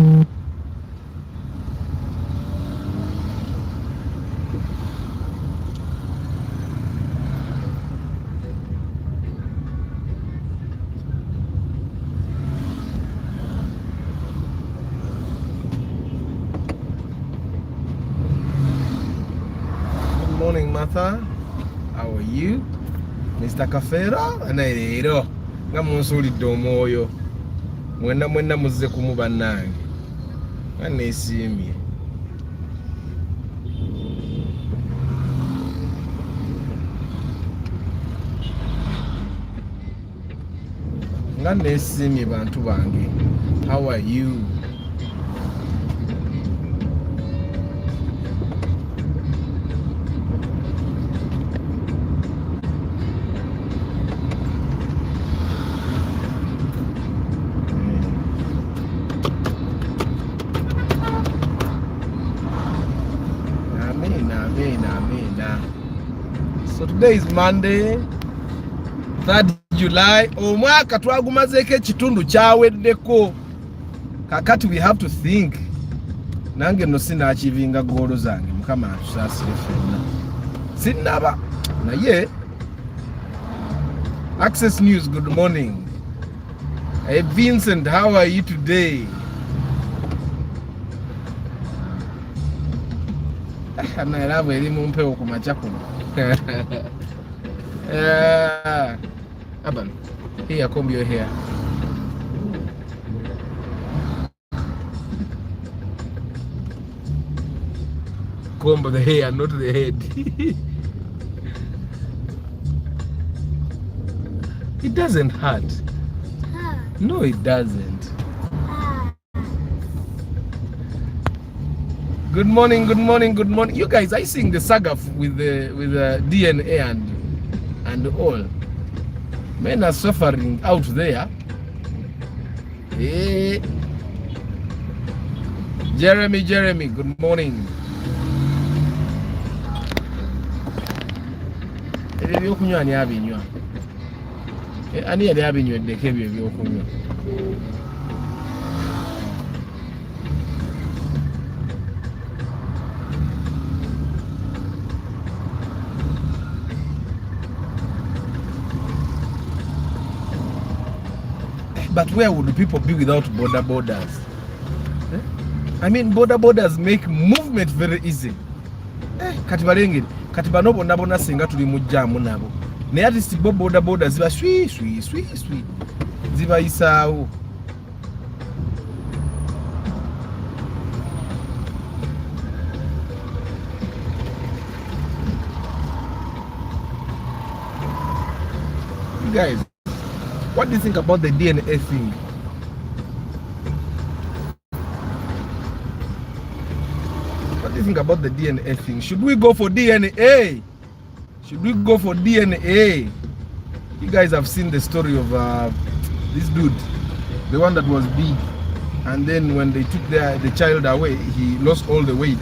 Morning, Martha. How are you? Mr. Kafera? Anaero. Nga munsulidde omwoyo. Mwenna muzze kumu bannange. Nga neesiimye. Nga neesiimye bantu bange. How are you? So today is Monday, 3rd July. Omwaka twagumazeeko ekitundu kyaweddeko. Kakati we have to think. Nange no sinaakivinga goolo zange. Mukama atusaasire ffenna. Sinnaba. Naye Access News, good morning. Hey Vincent, how are you today? Anaelabo eri mu mpewo ku makya kuno. Aban, here, comb your hair. Comb the hair, not the head. It doesn't hurt. No, it doesn't. Good morning, good morning, good morning. You guys, I sing the saga with the DNA and all. Men are suffering out there. Hey. Jeremy, good morning. Ebyokunywa ani abinywa? Ani yali abinywedeko ebyo ebyokunywa? But where would people be without borders? I mean, borders make movement very easy. Kati balengere, kati bano bonna singa tuli mu jaamu nabo. Naye ati si borders ziba swi. Ziba isaawo. You guys, what do you think about the DNA thing? What do you think about the DNA thing? Should we go for DNA? Should we go for DNA? You guys have seen the story of this dude, the one that was big, and then when they took the child away, he lost all the weight.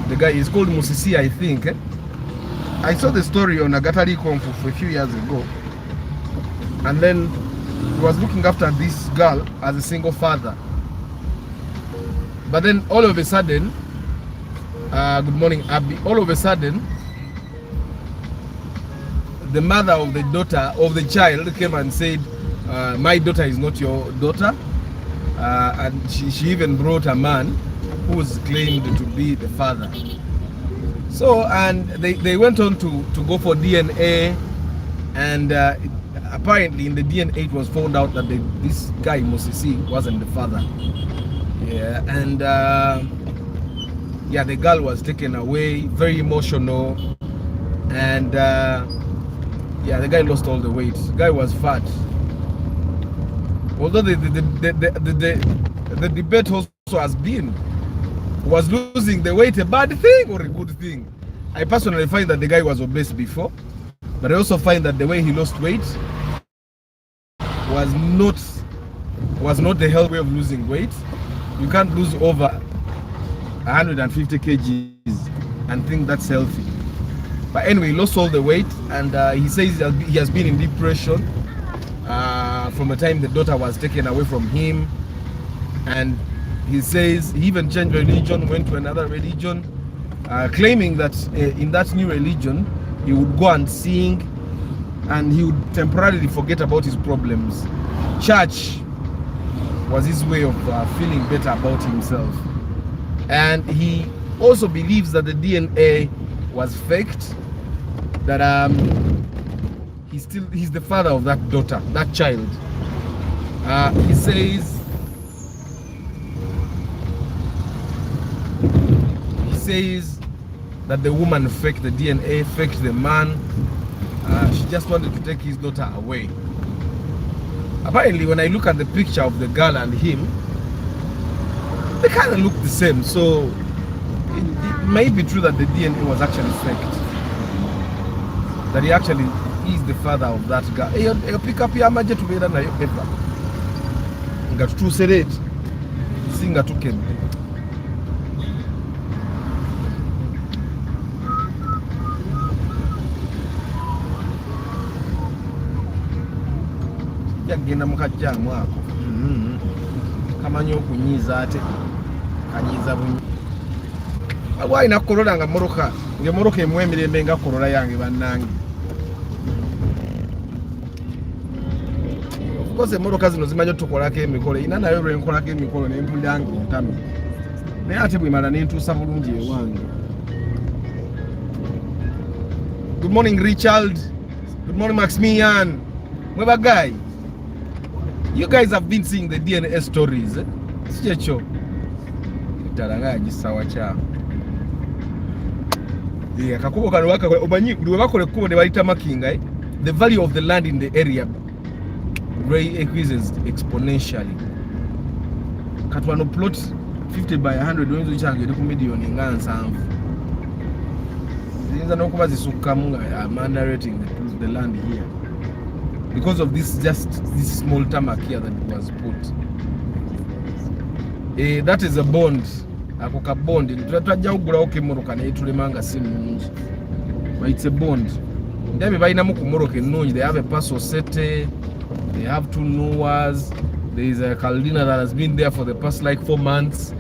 The guy is called Musisi, I think. I saw the story on Agatari Kung Fu a few years ago. And then he was looking after this girl as a single father. But then all of a sudden, good morning, Abby. All of a sudden, the mother of the daughter of the child came and said, my daughter is not your daughter. And she even brought a man who was claimed to be the father. So, and they went on to go for DNA, and apparently in the DNA it was found out that this guy Musisi wasn't the father. Yeah, and yeah, the girl was taken away, very emotional, and yeah, the guy lost all the weight. The guy was fat. Although the debate also has been, was losing the weight a bad thing or a good thing? I personally find that the guy was obese before, but I also find that the way he lost weight was not the healthy way of losing weight. You can't lose over 150 kgs and think that's healthy. But anyway, he lost all the weight, and he says he has been in depression from the time the daughter was taken away from him. And he says he even changed religion, went to another religion, claiming that in that new religion he would go and sing and he would temporarily forget about his problems. Church was his way of feeling better about himself. And he also believes that the DNA was faked, that he's the father of that daughter, that child. He says that the woman faked the DNA, faked the man. She just wanted to take his daughter away. Apparently, when I look at the picture of the girl and him, they kind of look the same. So it may be true that the DNA was actually faked. That he actually is the father of that girl. Hey, pick up your magic to be done. Got to say it. Singer took him. Yagenda mukajja mwako kamanyi okunyiiza ate kanyiiza bunyi alina kolola nga moroka emu emirembe nga kolola yange bannange. Ofcourse emmotoka zino zimanyi otukolako emikolo ina nayo lwenkolako emikolo nempulira nga ontami naye ate bwemala nentuusa bulungi ewange. Good morning Richard. Good morning Maximian. Mwebagayi. You guys have been seeing the DNA stories. Sichecho. Italanga gisawa cha. Yeah, kakubo kano waka obanyi bwe bakole kubo ne balita makinga the value of the land in the area increases exponentially. Katwano plot 50 by 100 wenzo change eri ku million nga 7. Zinza nokuba zisukamu I'm underrating the land here. Because of this small tarmac here that was put. That is a bond. Akoka bond. Twajja kugula okemoroka naye tulemanga si nnungi. But it's a bond. Ndebe balina mu kumoroka ennungi. They have a Paso Sete. They have 2 Noahs. There is a Caldina that has been there for the past like 4 months.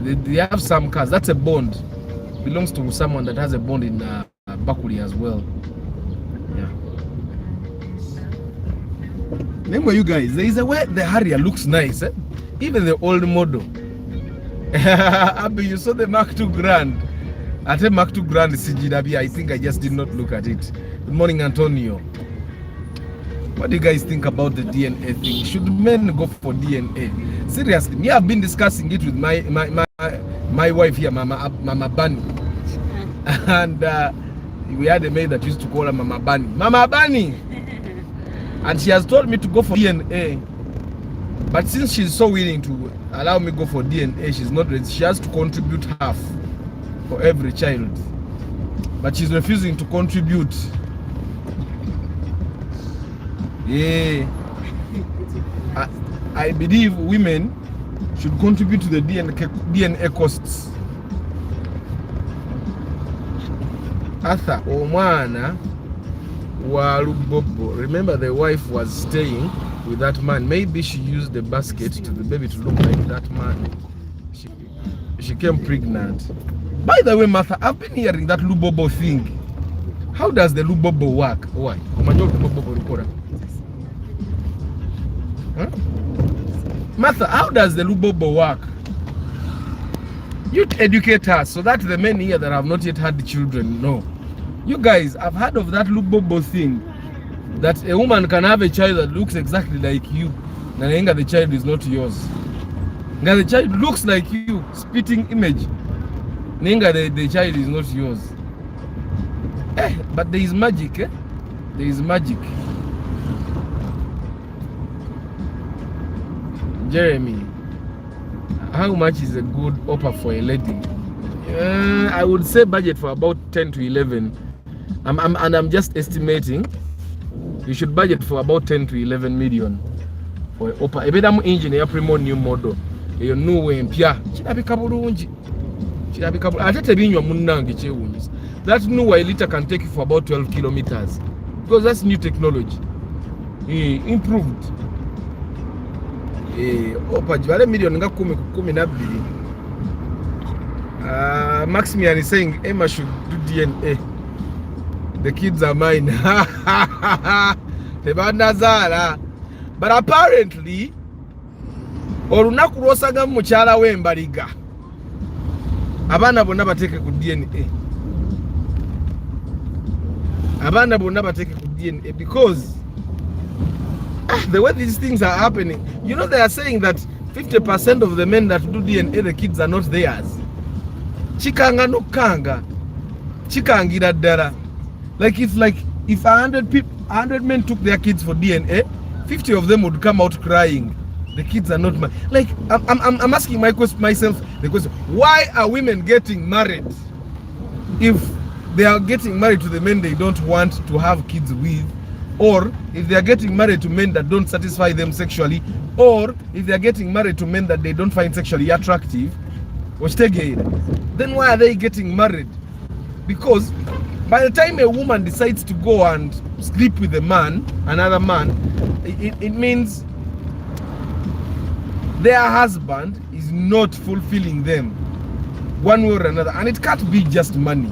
They have some cars. That's a bond. Belongs to someone that has a bond in Bakuli as well. Remember you guys, there is a way the Harrier looks nice, eh? Even the old model. Abby, you saw the Mark II Grand. At a Mark II Grand CGW, I think I just did not look at it. Good morning, Antonio. What do you guys think about the DNA thing? Should men go for DNA? Seriously, me have been discussing it with my wife here, Mama Bunny. And we had a maid that used to call her Mama Bunny. Mama Bunny! And she has told me to go for DNA. But since she's so willing to allow me go for DNA, she's not ready. She has to contribute half for every child. But she's refusing to contribute. Yeah. I believe women should contribute to the DNA costs. Arthur Omwana Walubobo. Remember the wife was staying with that man. Maybe she used the basket to the baby to look like that man. She came pregnant. By the way, Martha, I've been hearing that Lubobo thing. How does the Lubobo work? Why? Huh? Martha, how does the Lubobo work? You educate us so that the men here that have not yet had children know. You guys, I've heard of that Lubobo thing, that a woman can have a child that looks exactly like you, and the child is not yours. The child looks like you, spitting image. The child is not yours. But there is magic, eh? There is magic. Jeremy, how much is a good offer for a lady? I would say budget for about 10 to 11. I'm just estimating. You should budget for about 10 to 11 million for an offer. A better engine, a primo new model. You know when Pia. That new liter can take you for about 12 kilometers because that's new technology. Improved. Opa jibale million nga 10 Maximian is saying Emma should do DNA. The kids are mine. But apparently olunaku lwosaga mukyala w'embaliga abaana bonna bateeke ku DNA. Abaana bonna bateeke ku DNA because the way these things are happening, you know, they are saying that 50% of the men that do DNA, the kids are not theirs. Chikanga no kanga, chikangira dara. Like if 100 men took their kids for DNA, 50 of them would come out crying. The kids are not mine. Like I'm asking myself the question: why are women getting married if they are getting married to the men they don't want to have kids with, or if they are getting married to men that don't satisfy them sexually, or if they are getting married to men that they don't find sexually attractive? Then why are they getting married? Because by the time a woman decides to go and sleep with another man, it means their husband is not fulfilling them one way or another. And it can't be just money.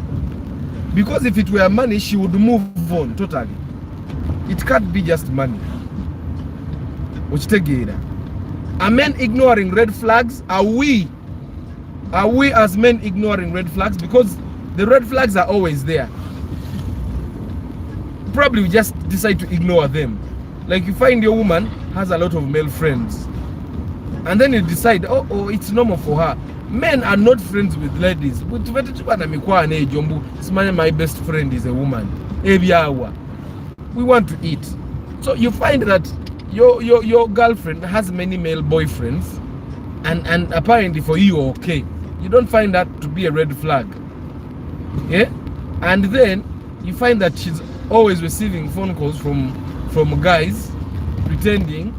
Because if it were money, she would move on totally. It can't be just money. Are men ignoring red flags? Are we as men ignoring red flags? Because the red flags are always there. Probably we just decide to ignore them. Like you find your woman has a lot of male friends, and then you decide, oh, it's normal for her. Men are not friends with ladies. My best friend is a woman. We want to eat. So you find that your girlfriend has many male boyfriends, and apparently for you, okay, you don't find that to be a red flag. Yeah? And then you find that she's always receiving phone calls from guys pretending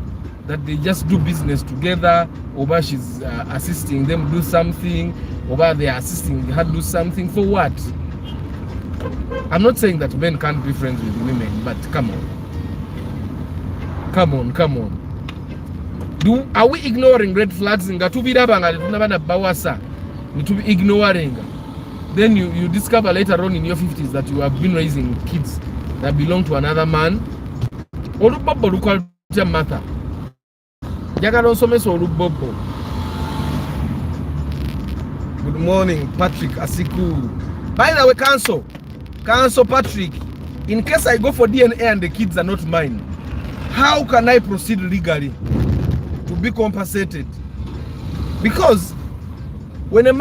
that they just do business together, or she's assisting them do something, or they are assisting her do something. For what? I'm not saying that men can't be friends with women, but come on. Are we ignoring red flags? To be ignoring. Then you discover later on in your 50s that you have been raising kids that belong to another man. Good morning, Patrick Asiku. By the way, cancel Patrick. In case I go for DNA and the kids are not mine, how can I proceed legally to be compensated? Because when a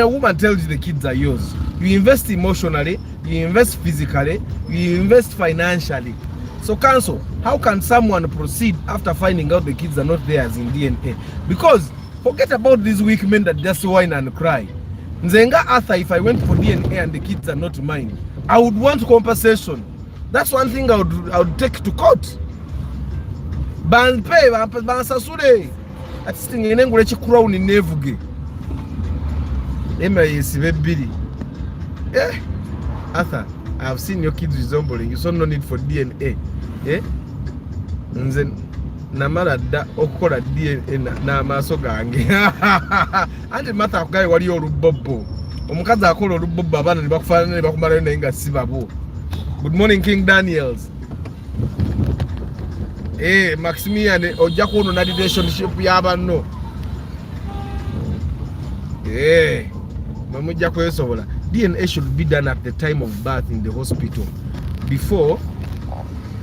woman tells you the kids are yours, you invest emotionally, you invest physically, you invest financially. So cancel. How can someone proceed after finding out the kids are not theirs in DNA? Because forget about these weak men that just whine and cry. Nzenga Arthur, if I went for DNA and the kids are not mine, I would want compensation. That's one thing I would take to court. Banpe, bansasure. That's thing in English crown in nevuge. Yeah, Arthur, I have seen your kids resembling you, so no need for DNA. Yeah, and then namara da okora DNA na maso gange. Andi mata guy wali olubobo. Omukazi akola olubobo abana nibakufana nibakumara nenga sibabo. Good morning, King Daniels. Maximian ojja kuno na relationship y'abanno. Mamujja kwesobola. DNA should be done at the time of birth in the hospital before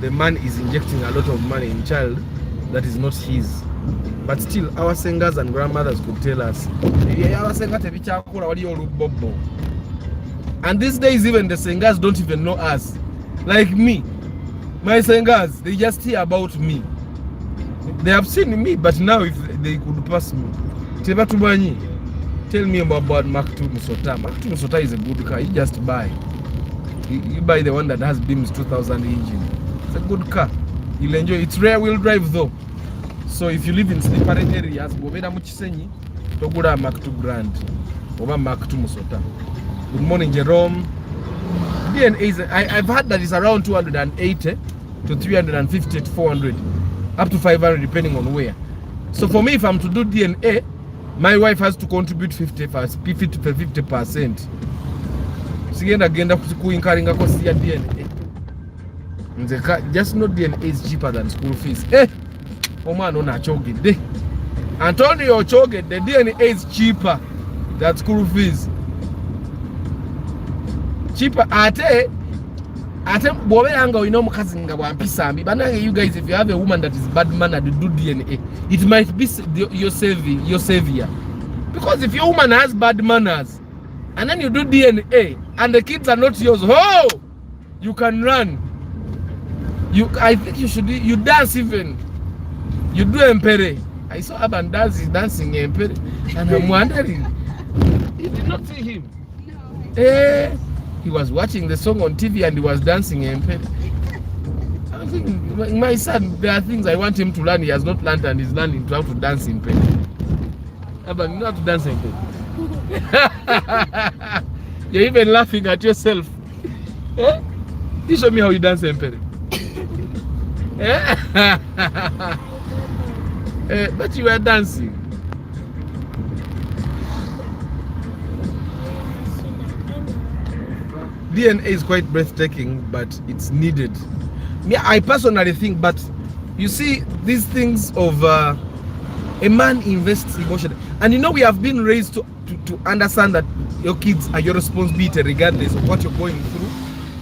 the man is injecting a lot of money in child that is not his. But still, our singers and grandmothers could tell us, and these days even the singers don't even know us. Like me, my singers, they just hear about me. They have seen me, but now if they could pass me, tell me about Maktu Musota. Maktu Musota is a good car. You just buy. You buy the one that has Beams 2000 engine. It's a good car. You'll enjoy it. It's rear wheel drive though. So if you live in slippery areas, go beda muchisenyi, togura Maktu Grand, over Maktu Musota. Good morning, Jerome. DNA is, I've heard that it's around 280 to 350 to 400. up to 500 depending on where. So for me, if I'm to do DNA, my wife has to contribute 50%. Sigenda genda kuinkaringa kosi ya DNA. Just know DNA is cheaper than school fees. Omwana ona chogedde. Antonio chogedde, the DNA is cheaper than school fees. Cheaper ate bwobeyanga olina omukazi nga bwampisambi banange. You guys, if you have a woman that is bad mannered to do DNA, it might be your savior. Because if your woman has bad manners and then you do DNA and the kids are not yours, you can run. I think you dance even. You do empere. I saw Aban dancing empere, and I'm wondering, you did not see him? No. He was watching the song on TV and he was dancing empere. I think my son, there are things I want him to learn. He has not learned, and he's learning how to dance empere. Aban, you know how to dance empere? You're even laughing at yourself. You show me how you dance empere. But you were dancing. DNA is quite breathtaking, but it's needed. Yeah, I personally think, but you see, these things of a man invests emotionally, and you know, we have been raised to understand that your kids are your responsibility regardless of what you're going through.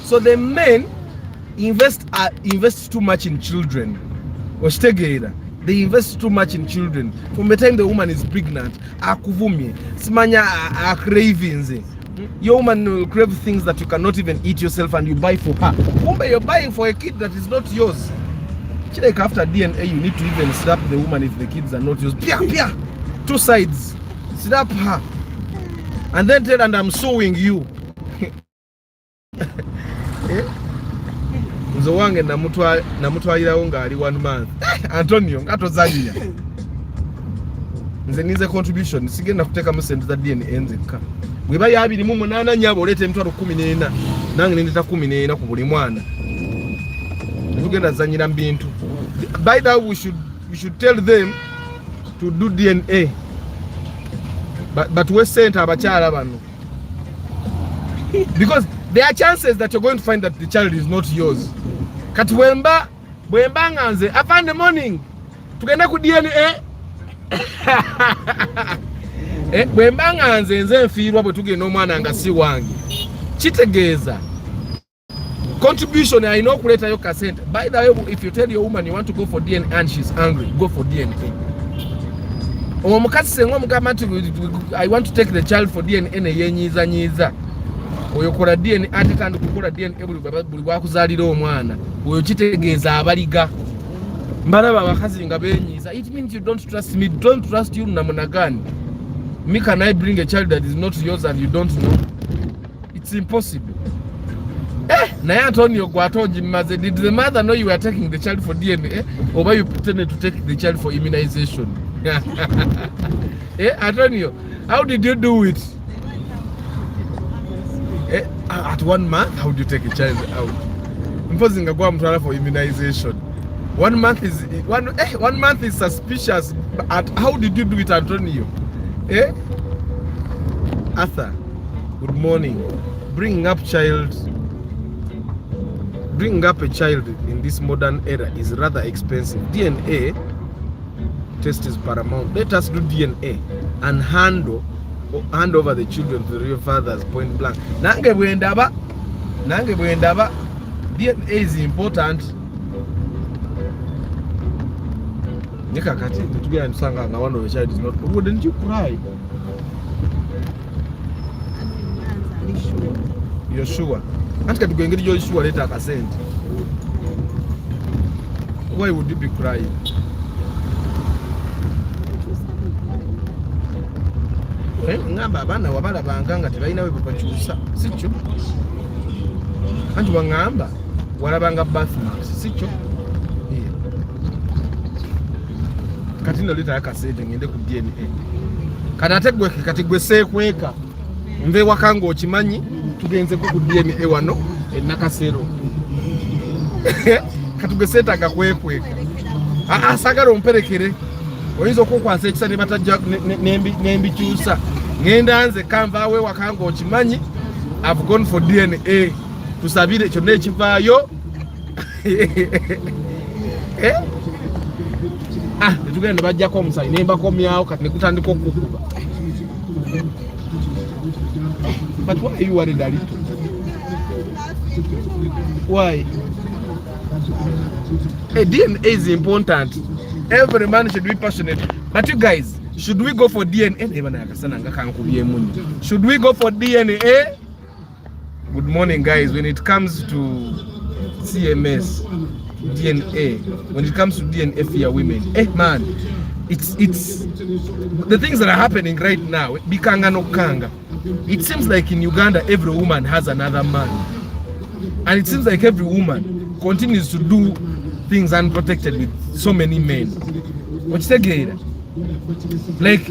So the men invest too much in children. They invest too much in children. From the time the woman is pregnant, akuvumi, simanya cravings. Your woman will crave things that you cannot even eat yourself, and you buy for her. You're buying for a kid that is not yours. Like after DNA, you need to even slap the woman if the kids are not yours. Pia, 2 sides. Slap her. And then tell her, and I'm suing you. Nzo wange namutwalirawo ngaali 1 month. Antonio ngatozanya. Nze nize contribution sigenda kuteka mu sente za DNA nzekka. Bwe bali 28 nyabo olete emitwalo 14 nange nendeta 14 ku buli mwana. Tugenda zanyira mbintu. By the way, we should tell them to do DNA. But we sent abakyala bano. Because there are chances that you're going to find that the child is not yours. Kati bwemba nganze afande morning tugenda ku DNA. Bwemba nganze nze nfiirwa bwe tugenda omwana nga si wange. Kitegeeza contribution I know kuleta yo kasente. By the way, if you tell your woman you want to go for DNA and she's angry, go for DNA. Omukazi senga omugamba nti I want to take the child for DNA ne yenyiza. Oyo kola DNA atitandi kukola DNA buli bwakuzaalira omwana. Oyo kitegeeza abaliga. Mbalaba abakazi nga benyiza. It means you don't trust me. Don't trust you namuna gani. Me, can I bring a child that is not yours and you don't know? It's impossible. Naye Antonio gwatoji maze, did the mother know you were taking the child for DNA? Or were you pretending to take the child for immunization? Antonio, how did you do it? At 1 month, how do you take a child out? Imposing a guam for immunization. 1 month is 1 month is suspicious. How did you do it, Antonio? Arthur, good morning. Bringing up a child in this modern era is rather expensive. DNA test is paramount. Let us do DNA and hand over the children to the real fathers, point blank. Nange bwendaba DNA is important. Nika kati tugenda nsanga nga one of the child is not. Wouldn't you cry? You're sure? Anti kati gwengeri you're sure leta akasente. Why would you be crying? Ngamba abana wabala banganga tebalinawe kupachusa. Sicho? Anti wangamba walabanga birthmarks. Sicho? Kati no leta akasente ngende ku DNA. Kanategwe kati gwe sekweka. Nve wakango okimanyi tugenze ku DNA wano enakasero. Kati gwe seta akakweka. asagala omperekere oyinza okukwasa ekisa ne batajja nembikyusa ngenda nze kanvaawe wakanga okimanyi I've gone for DNA tusabire kyonna ekivaayo netugenda ne bajjako omusayi nembakomyawo kati nekutandika okukuba. But why are you worried a little? Why? DNA is important. Every man should be passionate. But you guys, should we go for DNA? Should we go for DNA? Good morning, guys. When it comes to CMS, DNA, when it comes to DNA for women, man, it's the things that are happening right now. Bikanga no kanga. It seems like in Uganda every woman has another man, and it seems like every woman continues to do things unprotected with so many men. Like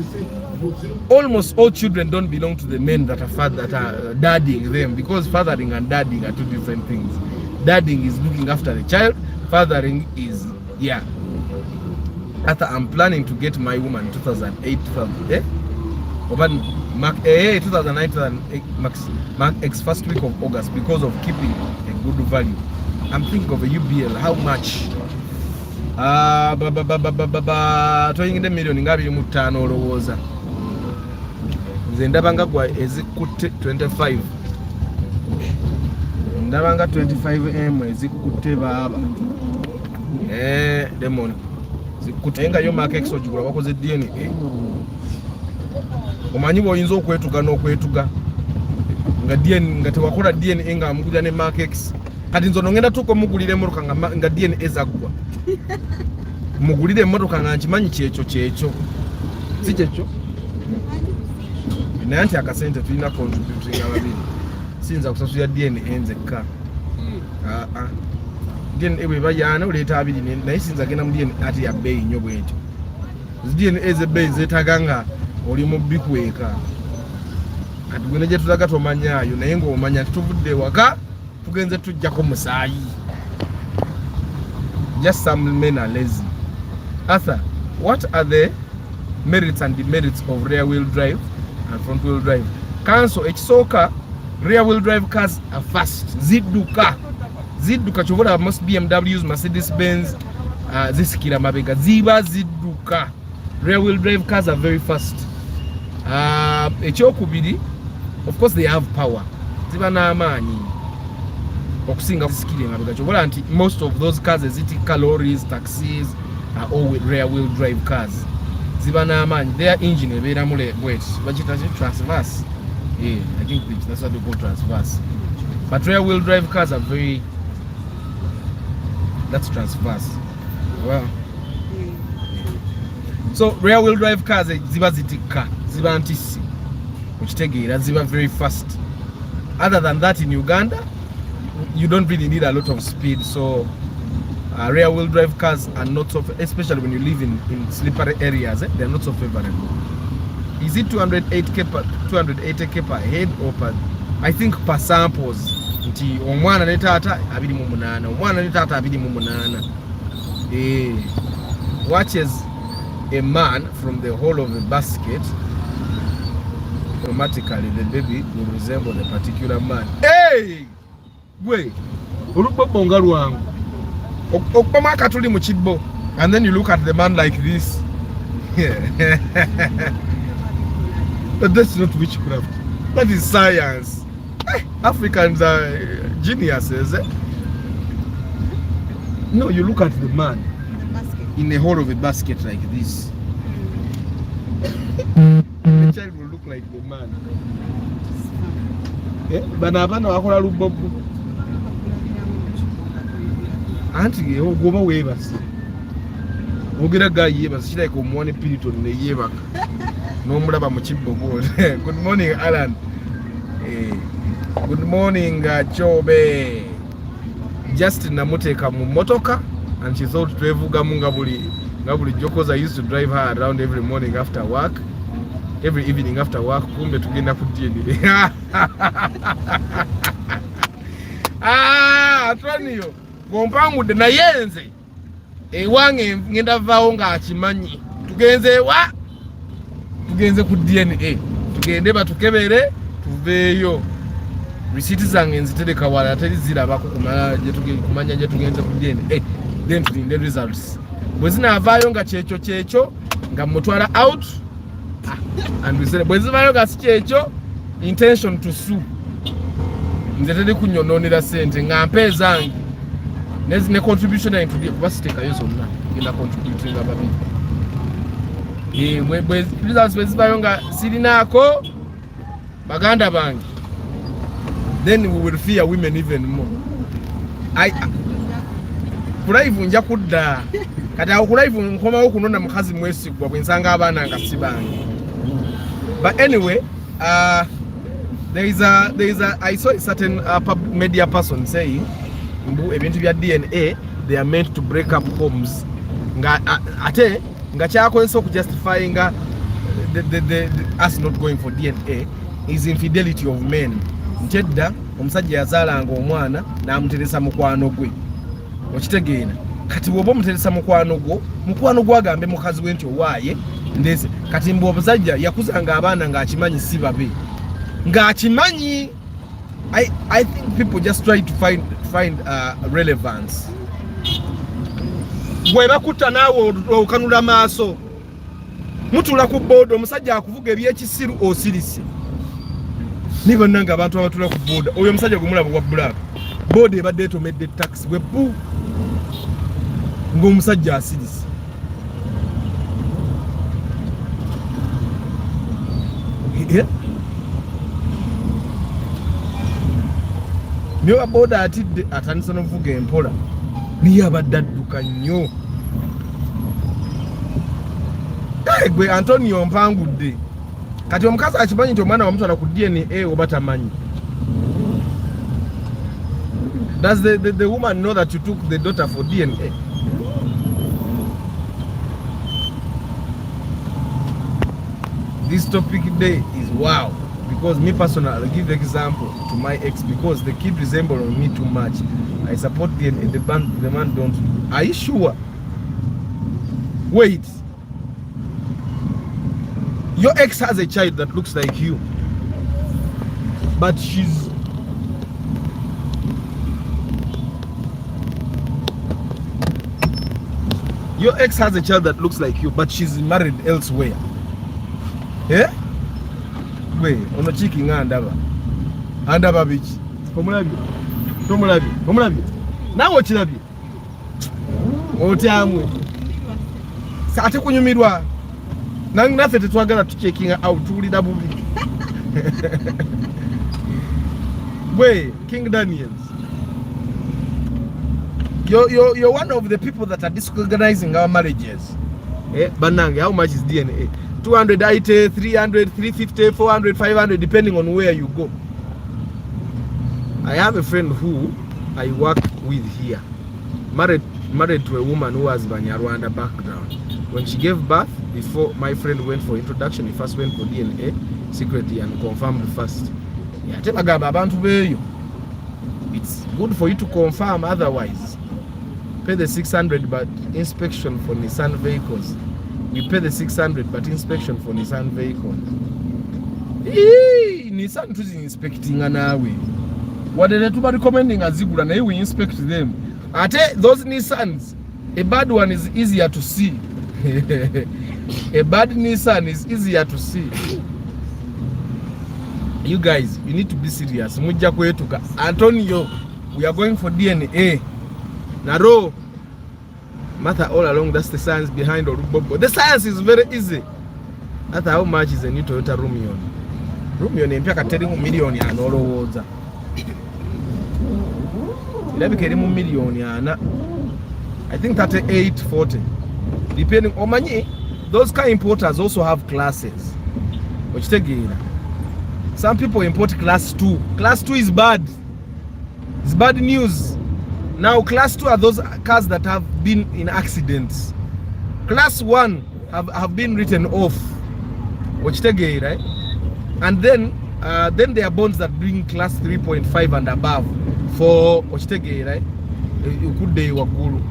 almost all children don't belong to the men that are dadding them, because fathering and dadding are two different things. Dadding is looking after the child. Fathering is I'm planning to get my woman 2008, 2009, 2008 Mark X first week of August because of keeping a good value. I'm thinking of a UBL. How much? Toyingide million ngabi mu 5 olowooza. Nze ndabanga gwa ezikutte 25. Ndabanga 25M ezikutte baba. Demon. Zikutenga yo Mark X ogigula wakoze DNA. Omanyi bw'oyinza okwetuga n'okwetuga nga DNA nga tewakola DNA nga amugulira ne Mark X. Kati nzo ngenda tuko mugulire emmotoka nga DNA ezaggwa. Mugulire emmotoka nga nkimanyi kyekyo si kyekyo naye nti akasente tulina contributing ababiri sinza kusasulira DNA enzekka. DNA bwe bayana oleeta abiri naye sinza genda mu DNA ati ya bbeeyi nnyo bwentyo. DNA ezebbeeyi zeetaga nga oli mu bikweka. Kati gwe negye tulaga tomanyaayo naye ng'omanya tuvudde waka tugenze tujjako musaayi. Just some men are lazy. Arthur, what are the merits and demerits of rear wheel drive and front wheel drive? Council ekisooka, rear wheel drive cars are fast. Zidduka chobola most BMWs, Mercedes Benz, zisikira mabega ziba zidduka. Rear wheel drive cars are very fast. Ekyokubiri, of course they have power. Ziba n'amaanyi okusinga zisikira mabega chobola nti most of those cars ezitika lorries, taxis are all with rear wheel drive cars. Ziba n'amaanyi, their engine ebeera mule bwet bakita transverse. I think that's what they call transverse. But rear wheel drive cars are very, that's transverse. Well, so rear wheel drive cars ziba zitika, ziba ntisi ukitegeera ziba very fast. Other than that, in Uganda you don't really need a lot of speed, so rear wheel drive cars are not so, especially when you live in slippery areas, they're not so favorable. Is it 280k per head or per, I think per samples? Nti omwana ne taata 28, omwana ne taata 28. Watches a man from the whole of the basket, automatically the baby will resemble the particular man. Hey! Gwe olubbo nga lwangu okupama akatuli mu kibbo, and then you look at the man like this. But that's not witchcraft, that is science. Africans are geniuses. No, you look at the man in the whole of a basket like this. The child will look like the man. Banabana wakola lubobu. Anti ogoma webas. Ogera guy yebas shira ko mwone piriton ne yebaka. No mulaba mu kibbo go. Good morning Alan. Good morning Chobe. Just namuteka mu motoka and she thought twevuga munga buli Jokoza used to drive her around every morning after work, every evening after work. Kumbe tugenda kutieni. Atwanio gompangu de na yenze ewange ngenda vaawo ng'akimanyi tugenze ku DNA tugende batukebere tuveeyo risiiti zange nzitereka wala teri zirabako kumanya gye tugenze ku DNA then tulinde results bwe zinaavaayo nga kyekyo nga mutwala out and bwe zivaayo nga si kyekyo intention to sue nze teri kunyononera sente nga mpe zange ne contribution yange kuba sitekayo zonna genda contributing ababiri bwe results bwe zivaayo nga sirinaako baganda bange then we will fear women even more. Kulaivu nja kudda kati awo kulaivu nkomawo kunona mukazi mwesigwa bwe nsanga abaana nga si bange. But anyway, there is a I saw a certain media person saying ebintu bya DNA they are meant to break up homes nga ate nga kyakozesa okujustifying the us not going for DNA is infidelity of men. Nchedda omusajja yazaalanga omwana n'amuteresa mukwano gwe okitegeera kati bw'oba omuteresa mukwano gwo agambe mukazi we nti owaaye ndese kati mbwe omusajja yakuzanga abaana ng'akimanyi si babe ng'akimanyi. I think people just try to find relevance. Bwe bakutta naawe okanula maaso mutula ku booda omusajja akuvuga ebyekisiru osirise niba nanga abantu abatula ku booda oyo omusajja gumulaba wa black booda ebadde etomedde taxi bwe pu ng'omusajja asirise. Niyo abooda atidde atandisa n'ovuga empola niye abadde adduka nnyo. Gwe Antonio mpangudde kati omukazi akimanyi nti omwana wamutwala ku DNA oba tamanyi. Does the woman know that you took the daughter for DNA? This topic today is wow, because me personally, I'll give the example to my ex because the kid resembles on me too much. I support DNA, the man don't. Are you sure? Wait. Your ex has a child that looks like you, but she's your ex has a child that looks like you, but she's married elsewhere. Eh? Wait, ono chiki ngandaba. Andaba bichi. Omulabi. Nawo kirabye. Otamwe. Sate kunyumirwa. Nange naffe tetwagala tuchekinga out tulida bubi. Wait, King Daniels. You're one of the people that are disorganizing our marriages. Eh, banange, how much is DNA? 280, 300, 350, 400, 500, depending on where you go. I have a friend who I work with here, married to a woman who has Banyarwanda background. When she gave birth, before my friend went for introduction, he first went for DNA secretly and confirmed first. Yeah, tell abantu beyo. It's good for you to confirm, otherwise pay the 600 but inspection for Nissan vehicles. We pay the 600 but inspection for Nissan vehicles. Nissan tuzi inspecting nawe. What are they recommending azigula naye we inspect them. Ate those Nissans, a bad one is easier to see. A bad Nissan is easier to see. You guys, you need to be serious. Mujja kwetuka. Antonio, we are going for DNA. Naro. Matter all along, that's the science behind Orubobo. The science is very easy. That's how much is a new Toyota Rumion. Rumion is $1 million and all over. I think 38, 40. Depending on money, those car importers also have classes. Some people import class 2. Class 2 is bad. It's bad news. Now class 2 are those cars that have been in accidents. Class 1 have been written off. Right? And then there are bonds that bring class 3.5 and above for right? You could day wakulu.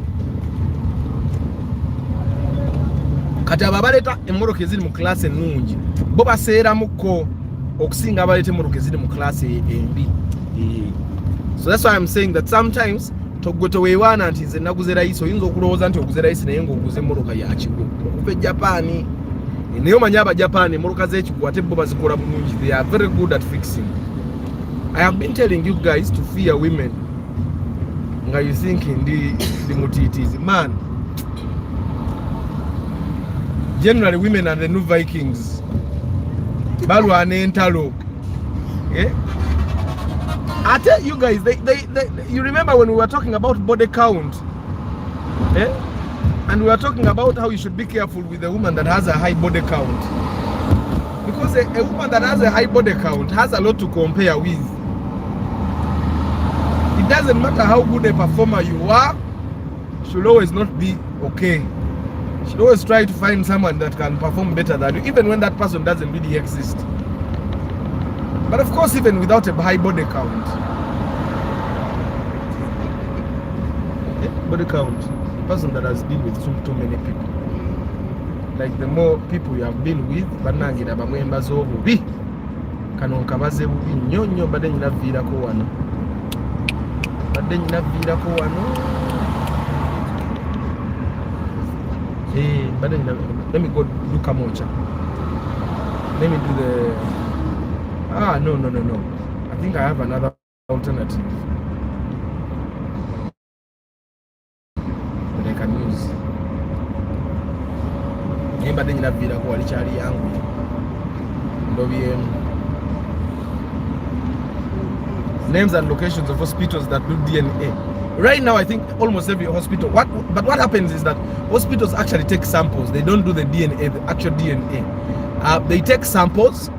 kati ababaleta emmoroka eziri mu class ennungi bo baseeramuko okusinga abaleta emmoroka eziri mu class embi. So that's why I'm saying that sometimes togwe toweewaana nti nze naguze rayisi, oyinza okulowooza nti oguze rayisi naye ng'oguze emmoroka ya kigo okuva e Japan. Naye omanyi Abajapan emmoroka z'ekigo ate bo bazikola bulungi. They are very good at fixing. I have been telling you guys to fear women. Nga you think the mutitis. Man, generally women are the new Vikings. Balwane entalo. Yeah? I tell you guys, you remember when we were talking about body count? Yeah? And we were talking about how you should be careful with a woman that has a high body count. Because a woman that has a high body count has a lot to compare with. It doesn't matter how good a performer you are, she'll always not be okay. She'll always try to find someone that can perform better than you, even when that person doesn't really exist. But of course, even without a high body count, body count, a person that has been with too many people. Like the more people you have been with, banangira bamwemba z'obubi kano nkabaze bubi nnyo nnyo badde nyina viirako wano. Hey, but then let me go do Kamocha. Let me do the... No. I think I have another alternative that I can use. Hey, but then you have Vida Kualichari Yangu. Names and locations of hospitals that do DNA. Right now, I think almost every hospital. But what happens is that hospitals actually take samples. They don't do the DNA, the actual DNA. They take samples.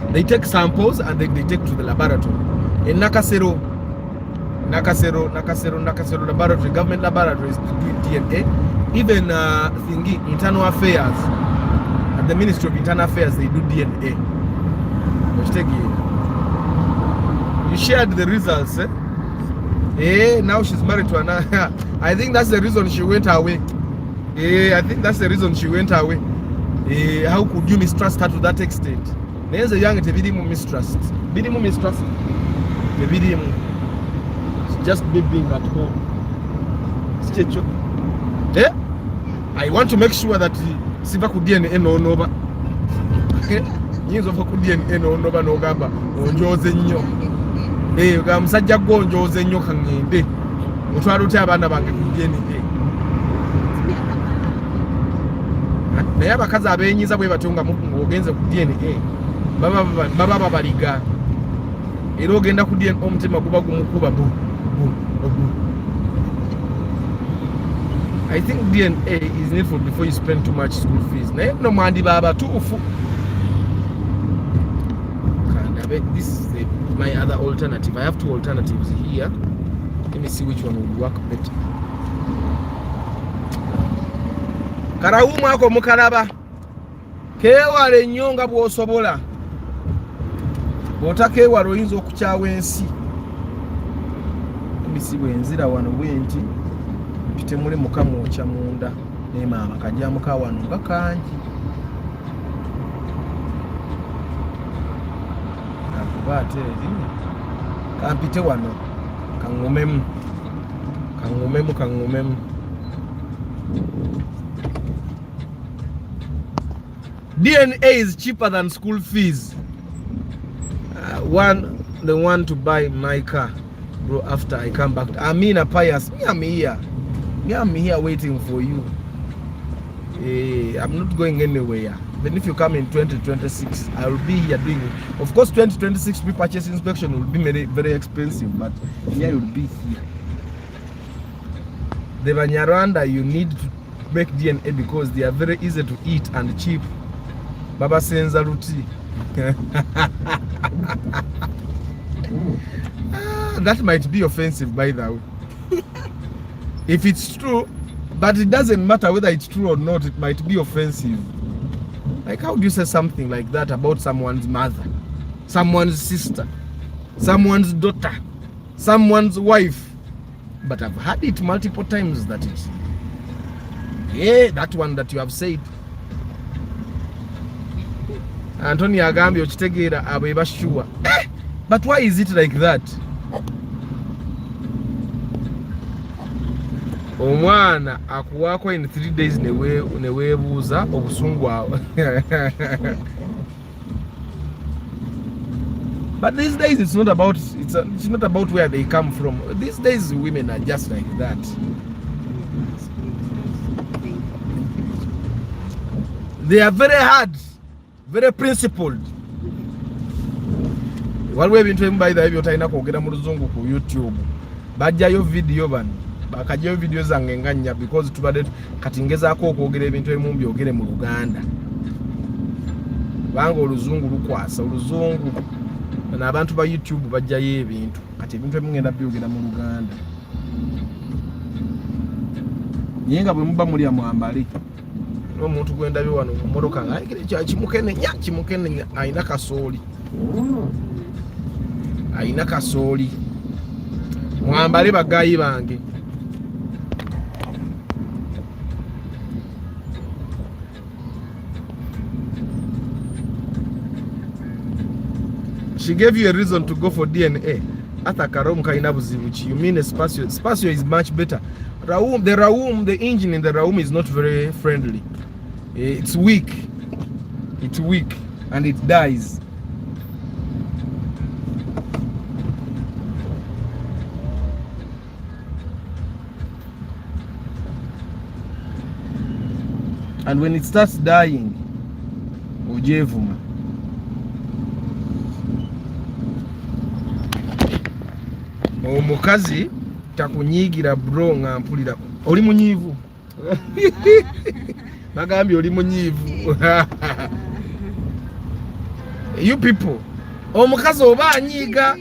And they take to the laboratory. In Nakasero laboratory, government laboratories do DNA. Even internal affairs, at the Ministry of Internal Affairs, they do DNA. You shared the results, eh? Now she's married to another. I think that's the reason she went away. How could you mistrust her to that extent? There's a young mistrust. Just be being at home. I want to make sure that Siva could DNA no nova. Years of DNA no nova no gamba. Musajja gonjooze nnyo kangende otwala otya abaana bange ku DNA. Naye abakazi abeenyiza bwe batonga ng'ogenze ku DNA baba babaliga era ogenda ku DNA omutima guba gumukuba bu. I think DNA is needful before you spend too much school fees. Naye no mwandiba abatuufu. This is my other alternative. I have two alternatives here. Let me see which one will work better. Karawumu ako mukalaba. Keewale nnyo nga bw'osobola. Bw'otakeewala oyinza okukyawa ensi. Emisi bw'enzira wano bwenti mpite muli mukamwokya munda ne maama kajjamu ka wano nga kangi. Kampite wano kangumemu. DNA is cheaper than school fees. The one to buy my car, bro, after I come back. Amina Pius, I'm here waiting for you. I'm not going anywhere. Then if you come in 2026, I will be here doing it. Of course, 2026 pre-purchase inspection will be very, very expensive, but here you'll be here. The Banyarwanda, you need to make DNA because they are very easy to eat and cheap. Baba Senza Ruti. That might be offensive, by the way. If it's true, but it doesn't matter whether it's true or not, it might be offensive. Like, how do you say something like that about someone's mother, someone's sister, someone's daughter, someone's wife? But I've heard it multiple times that Yeah, that one that you have said. Anthony agambye okitegeera abo ebashuwa. But why is it like that? Omwana akuwako in 3 days neweebuuza obusungu awo. But these days it's not about where they come from. These days women are just like that. They are very hard, very principled. Waliwo ebintu ebimu bayita ebyo talina kwogera mu luzungu ku YouTube. Bajjayo video bano. Bakajjayo video zange nga nnya because tubadde kati ngezaako okwogera ebintu ebimu byogere mu Luganda. Banga oluzungu lukwasa oluzungu. N'abantu ba YouTube bajjayo ebintu. Kati ebintu ebimu ngenda byogera mu Luganda. Nyenga bwe muba muli amwambali. Omuntu gwenda byo wano mu motoka ng'ayigire kya kimukenenya ayina kasooli. Ayina kasooli. Mwambale bagayi bange. She gave you a reason to go for DNA. Ata Karom kaina buzibuchi. You mean Spatio is much better. The engine in the Raum is not very friendly. It's weak. It's weak and it dies. And when it starts dying, ojevuma. Omukazi takunyigira bro nga mpulira. Oli munyivu. Bagambye oli munyivu. You people. Omukazi oba anyiga.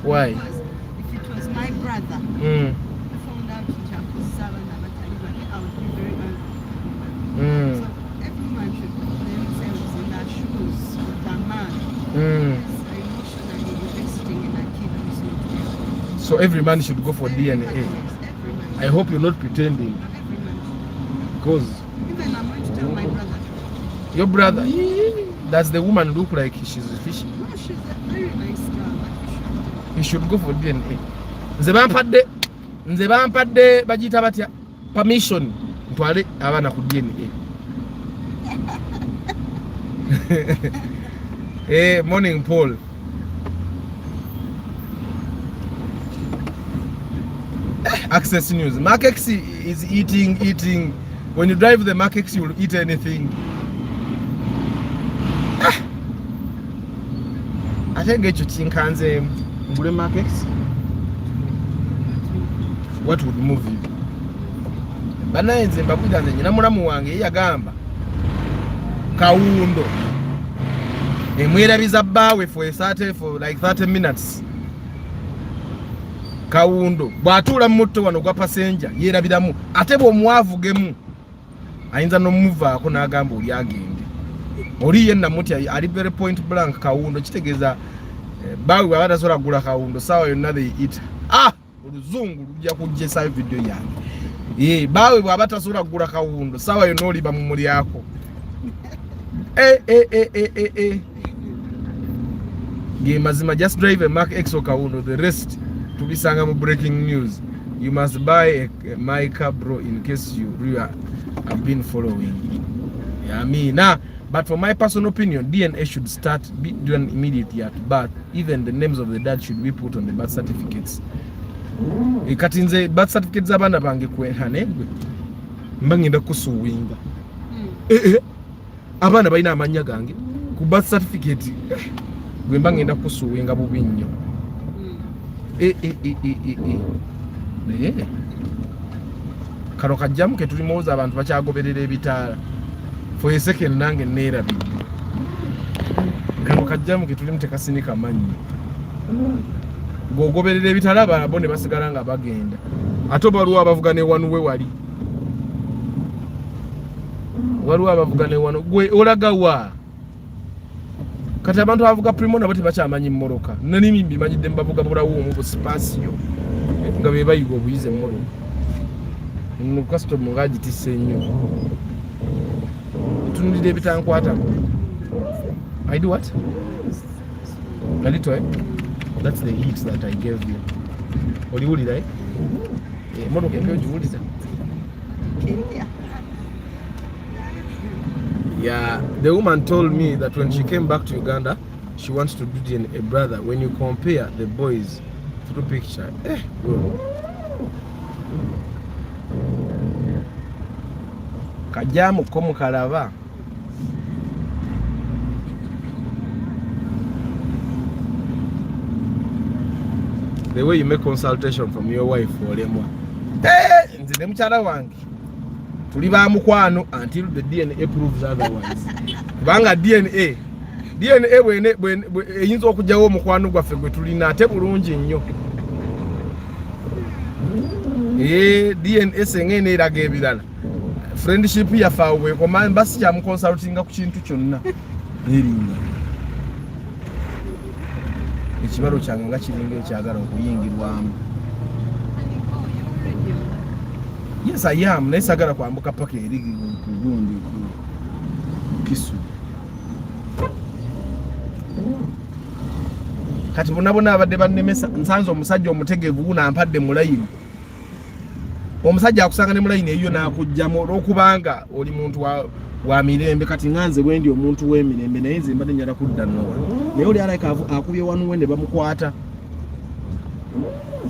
Why? If it was my brother. Found out I would be very angry. So everyone should put themselves in their shoes with a man. Emotionally investing in a kid who's not there. So every man should go for DNA. I hope you're not pretending. Because even I'm going to tell my brother. Your brother? Does the woman look like she's fishy? No, she's a very nice girl. You should go for DNA. Nze bampadde bagita batya permission ntwale abana ku DNA. Morning Paul. Access News. Mark X is eating. When you drive the Mark X, you will eat anything. I think get you think Mark X. What would move you? Banaenze mbakuja nze nyina mulamu wange yagamba Kawundo emwerabiza bbawe for like 30 minutes. Kawundo bw'atuula mu mutto wano gwa passenger yerabiramu ate bw'omuwavugemu ayinza n'omuvaako n'agamba oli agende. Oli yenna muti ali very point blank Kawundo kitegeeza bbawe bw'aba tasobola kugula Kawundo saawa yonna they eat. Oluzungu lujja kujjesa video yange. Bbawe bw'aba tasobola kugula Kawundo saawa yonna oliba mu mulyako. Ge mazima just drive a Mark X or Kawundo, the rest to be sanga breaking news. You must buy a mic bro in case you really have been following. I mean, but for my personal opinion, DNA should be done immediately at birth. Even the names of the dad should be put on the birth certificates. Ikatinze birth certificates abana bange kwenhanegwe mbangenda kusuwinga. Abana balina amanya gange ku birth certificate gwe mbangenda kusuwinga bubinyo. Kano kajjamu ke tulimoza abantu bakyagoberera ebitaala. For a second nange neerabidde. Kano kajjamu ke tulimu tekasinika manyi. Gogoberera ebitaala abo ne basigala nga bagenda. Ate waliwo abavuga ne wanu we wali. Waliwo abavuga ne wanu gwe olaga wa. Kati abantu abavuga primo nabo tebakyamanyi mmoloka. Nani mbimanyidde mbavuga bulawo mu Spatio nga be bayiga obuyize mmoloka. Custom ngagitise nnyo. Tunulira ebitankwata. I do what? A little, eh? That's the heat that I gave you. Oliwulira, eh? Emotoka empya ogiwuliza. Yeah, the woman told me that when she came back to Uganda, she wants to do DNA brother. When you compare the boys through picture, bro. Kajamu komu kalava. The way you make consultation from your wife olemwa. Nze ne mukyala wange tuli ba mukwano until the DNA proves otherwise. Kubanga DNA bwene eyinza okujjawo omukwano gwaffe gwe tulina ate bulungi nnyo. DNA sengene eraga ebirala. Friendship yaffe awo bwekoma mbasi kya muconsultinga ku kintu kyonna. Eringa. Ekibalo kyange nga kiringa ekyagala okuyingirwamu. Yes, I am. Naye sagala kwambuka paka eri ku gundi ku Kisu. Kati bonabona abadde bannemesa nsanze omusajja omutegevu guna ampadde mulayini. Omusajja akusanga ne mulayini eyo nakujjamu olwokubanga oli muntu wa mirembe kati nganze bwendi omuntu w'emirembe naye nze mbadde njala kudda nnowa. Naye oli alayika akubye wanu wende bamukwata.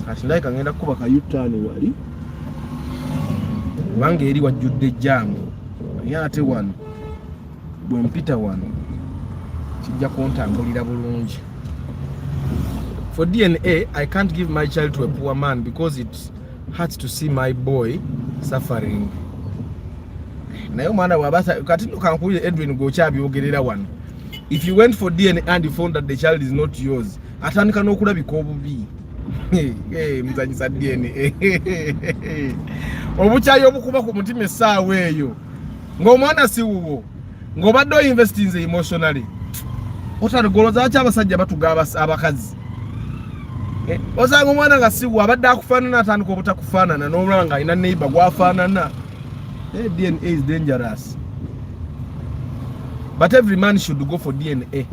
Kati ndayika ngenda kukuba kayutani wali. Kubanga eri wajjudde ejjaamu. Naye ate wano bwe mpita wano kijja kuntambulira bulungi. For DNA, I can't give my child to a poor man because it hurts to see my boy suffering. Naye omwana wabasa kati kankuye Edwin gokyabyogerera wano. If you went for DNA and you found that the child is not yours, atandika n'okulabika obubi. Muzanyisa DNA. Obukyayi obukuba ku mutima essaawa eyo. Ng'omwana si wuwo. Ng'obadde oyinvestinze emotionally. Otalogoloza ki abasajja batugaba abakazi. Osanga omwana nga si wuwo abadde akufaanana atandika obutakufaanana n'olaba nga alina neighbor gwafaanana. DNA is dangerous. But every man should go for DNA.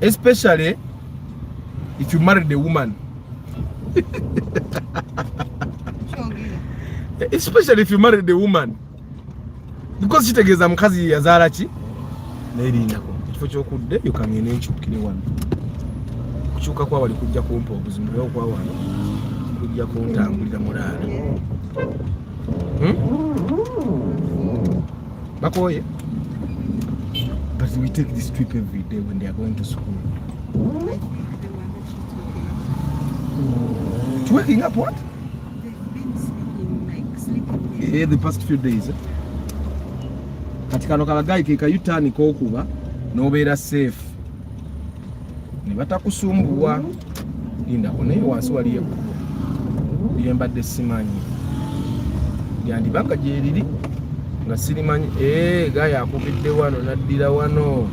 Especially if you marry the woman. Especially if you marry the woman. Because she takes mukazi yazaala ki? Nerinako. Kifo kyokudde yokangene enkyukire wano. Kukyuka kwa wali kujja kumpa obuzima bwo kwa wano. Kujja kuntambulira mulaala. Bakoye. But we take this trip every day when they are going to school. Waking up what? They've been sleeping, The past few days. Kati kano kalagayi ke kayutani k'okuba n'obeera safe. Ne batakusumbuwa. Lindako naye wansi wali ekkubo. Bye mbadde simanyi. Lyandibanga gye liri nga sirimanyi. Gayi akubidde wano naddira wano.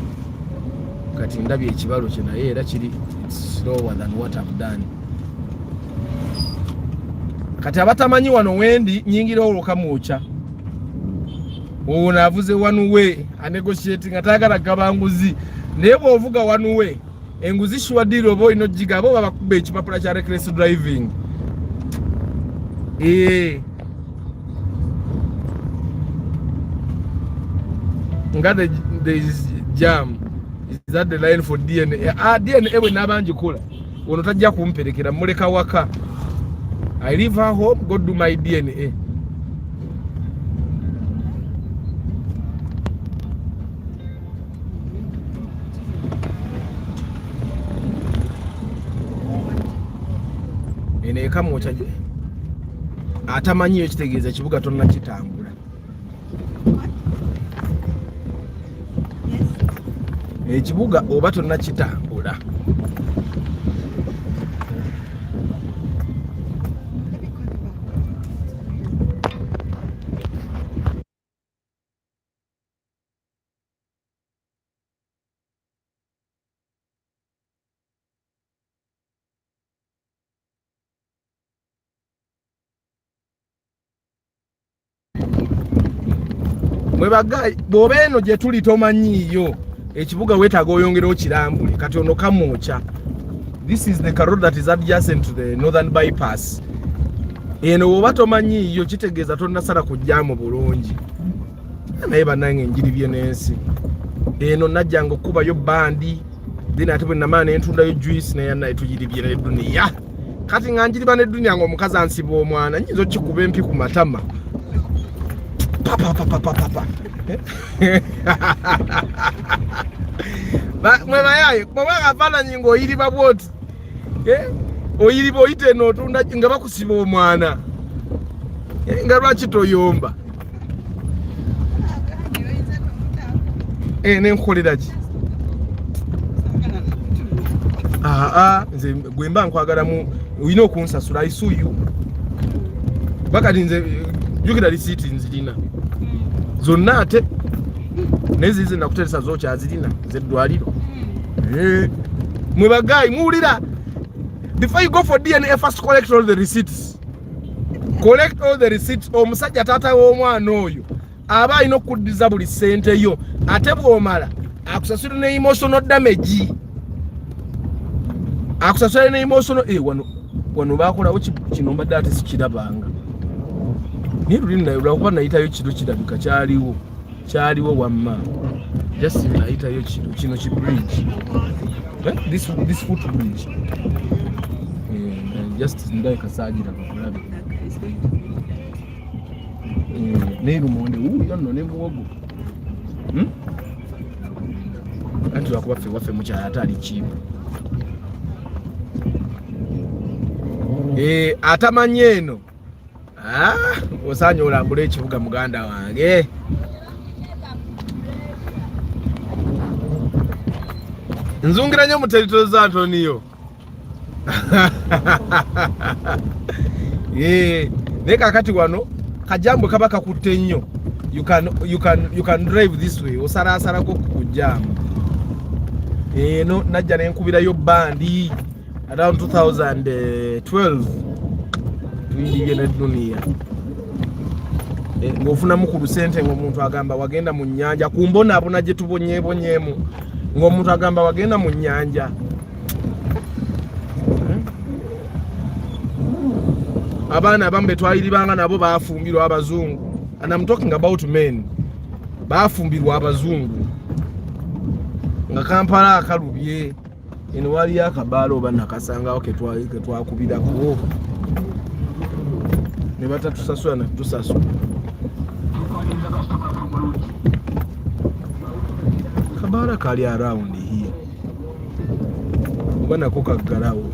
Kati ndabye ekibalo kye naye era kiri slower than what I've done. Kati abatamanyi wano wendi nyingira oluka mucha. Avuze one way anegotiating atagala gabanguzi. Naye bw'ovuga one way enguzi shwadiro oba ino jiga abo babakuba ekipapula kya reckless driving. Nga there is jam. Is that the line for DNA? DNA bwe nabangikola ono tajja kumperekera muleka waka. I leave her home, go do my DNA. Ene kamwocha atamanyi ekitegeeza kibuga tonna kitambula. Ekibuga oba tonna kitambula. mwe bagayi bw'oba eno gye tuli tomanyiiyo ekibuga weetaaga oyongerewo kirambule kati ono kamwoca. This is the road that is adjacent to the northern bypass. Eno bw'oba tomanyiiyo kitegeeza tonnasala kujjaamu bulungi. Naye bannange enjiri n'ensi. Eno najjanga okukubayo bandi then ate bwe namala ne ntundayo juice naye naye tugiribye ne duniya. Kati nga njiriba ne duniya ng'omukazi ansiba omwana nnyinza okikuba empi ku matama. Papa. Mwe bayaye bw'oba akafaananyi ng'oyiriba bw'oti. Oyiriba oyita eno otunda nga bakusiba omwana. Nga lwaki toyomba? Nenkolera ki? Nze gwe mba nkwagalamu olina okunsasula isuyu. Bakati nze jjukira lisiiti nzirina. Zonna ate nezize nakuteresa zokyazirina z'eddwaliro. Mwe bagayi muwulira. Before you go for DNA, first collect all the receipts. Collect all the receipts. Omusajja taata w'omwana oyo aba alina okuddiza buli ssente yo. Ate bw'omala akusasula ne emotional damage. Akusasula ne emotional wano baakolawo kino mbadde ate sikirabanga. Naye luli lwakuba nayitayo kiro kirabika kyaliwo wamma. Just nayitayo kino ki bridge. This footbridge. Just ndaye kasaagira kakulabe. Ne lumonde nno ne muwogo. Anti lwakuba waffe mukyala atali kiibu. Atamanye eno. Osaanye olambula ekibuga muganda wange. Nzungira nnyo mu territory za Antonio. Naye kakati wano kajambo kaba kakutte nnyo. You can drive this way. Osalasalako ku jam. Eno najja ne nkubirayo bandi around 2012. Tuyindibye ne duniya. Ng'ofunamu ku lusente ng'omuntu agamba wagenda mu nnyanja kumbonaabona gye tubonyeebonyeemu ng'omuntu agamba wagenda mu nnyanja. Abaana abamu betwaliribanga nabo baafumbirwa abazungu. And I'm talking about men. Baafumbirwa abazungu. Nga Kampala akalubye eno waliyo akabaalo oba nakasangawo ke twakubirako. Ne batatusasula na tusasula. Kabala kali around here. Oba nako kaggalawo.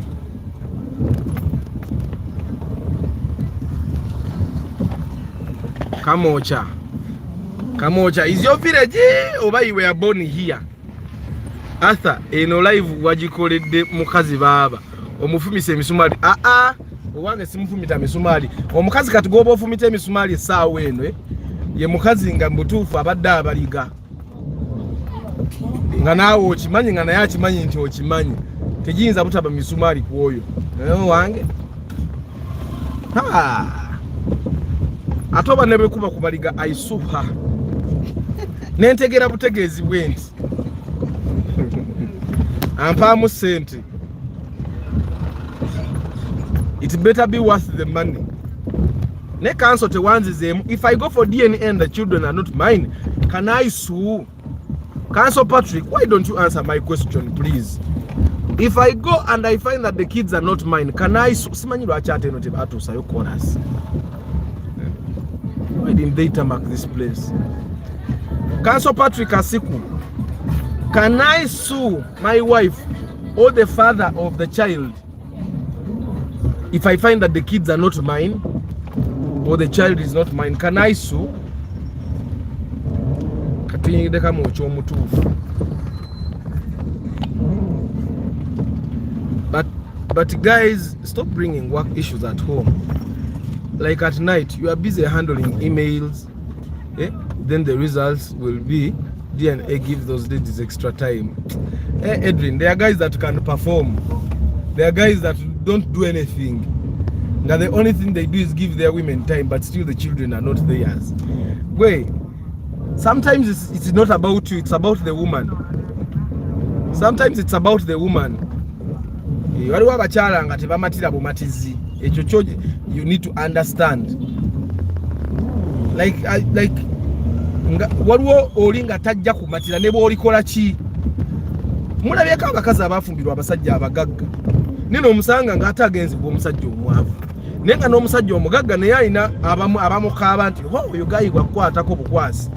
Kamocha is your village oba you were born here? Arthur eno live wagikoledde mukazi baba omufumise emisumali. Owange simufumita misumali. Omukazi kati goba ofumita emisumali essaawa eno ye mukazi nga mbutuufu abadde abaliga. Nga naawe okimanyi nga naye akimanyi nti okimanyi. Tegiyinza butaba misumali ku oyo. Naye wange atoba ne bekuba kubaliga aisuha. Nentegera butegeezi bwenti. Ampaamu sente. It better be worth the money. Ne council tewanzizeemu. If I go for DNA and the children are not mine, can I sue? Council Patrick, why don't you answer my question, please? If I go and I find that the kids are not mine, can I sue? Simanyi lwaki ate eno tebatuusayo chorus. Why didn't they tarmac this place? Council Patrick Asiku, can I sue my wife or the father of the child if I find that the kids are not mine or the child is not mine? Can I sue? Katuyingidde mu ky'omutuufu. But guys, stop bringing work issues at home. Like at night, you are busy handling emails. Then the results will be DNA gives those ladies extra time. Edwin, there are guys that can perform. There are guys that don't do anything. Now the only thing they do is give their women time, but still the children are not theirs. Wait, sometimes it's not about you, it's about the woman. Sometimes it's about the woman. Waliwo abakyala nga tebamatira bumatizi. Ekyo kyo you need to understand. Like waliwo oli nga tajja kumatira ne bw'olikola ki. Mulabyeko abakazi abafumbirwa abasajja abagagga. Nino omusanga nga atagenzi bw'omusajja omwavu. Naye nga n'omusajja omugagga naye alina abamukaaba nti oyo gayi gwakukwatako bukwasi.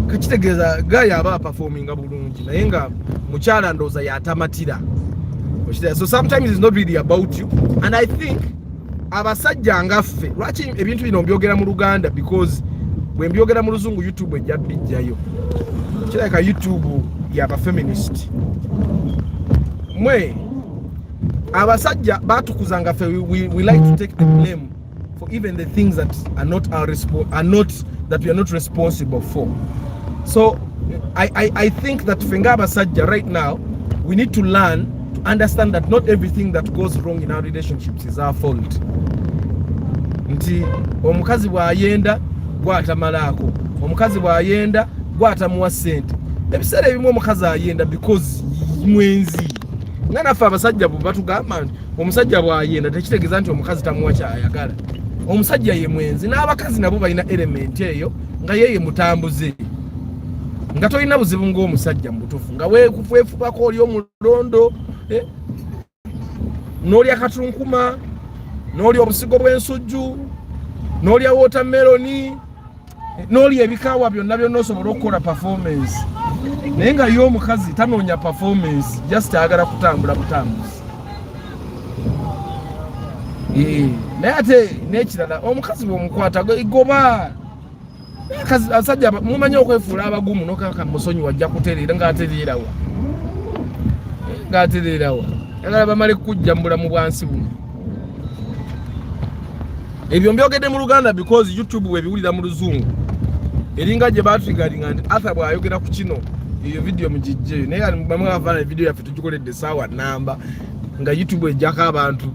Kakitegeeza gayi aba performinga bulungi naye nga mukyala ndooza yatamatira. So sometimes it's not really about you, and I think abasajja ngaffe lwaki ebintu bino mbyogera mu Luganda because bwe mbyogera mu Luzungu YouTube ejja bijjayo. Kireka YouTube yaba feminist. Mwe abasajja batukuza ngaffe we like to take the blame for even the things that are not that we are not responsible for. So I think that fenga abasajja right now we need to learn to understand that not everything that goes wrong in our relationships is our fault. Nti omukazi bw'ayenda gw'atamalako, omukazi bw'ayenda gw'atamuwa ssente. Ebiseera ebimu omukazi ayenda because mwenzi. Nga naffe abasajja bwe batugamba nti omusajja bw'ayenda tekitegeeza nti omukazi tamuwa ky'ayagala. Omusajja ye mwenzi n'abakazi nabo balina element eyo nga yeye mutambuze. Nga tolina buzibu ng'omusajja mu butuufu nga weefubako oli omulondo n'olya katunkuma n'olya obusigo bw'ensujju n'olya watermeloni n'olya ebikaawa byonna byonna osobola okukola performance. Naye nga y'omukazi tanoonya performance, just ayagala kutambula butambuzi. Naye ate n'ekirala omukazi bw'omukwata igoba. Abasajja mumanyi okwefuula abagumu n'okaka musonyi wajja kutereera ng'atereerawa. Yagala bamale kujjambula mu bwansi buno. Ebyo mbyogedde mu Luganda because YouTube webiwulira mu Luzungu. Eringa gye batrigalinga nti Arthur bw'ayogera ku kino iyo video mugijjeyo. Naye bamwe bavaana video yaffe tugikoledde saawa namba nga YouTube ejjako abantu.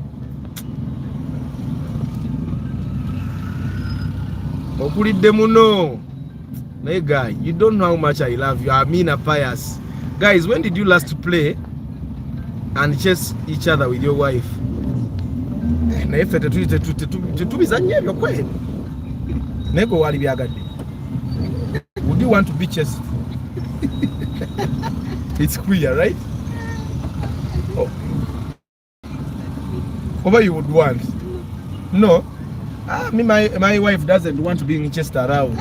Okulidde muno. Naye guy, you don't know how much I love you. I mean a pious. Guys, when did you last play and chase each other with your wife? Naye ffe tetubizannyo ebyo kweli. Naye gwe wali byagadde. Would you want to be chased? It's queer, right? Oh. What you would want? No. My wife doesn't want to be chased around.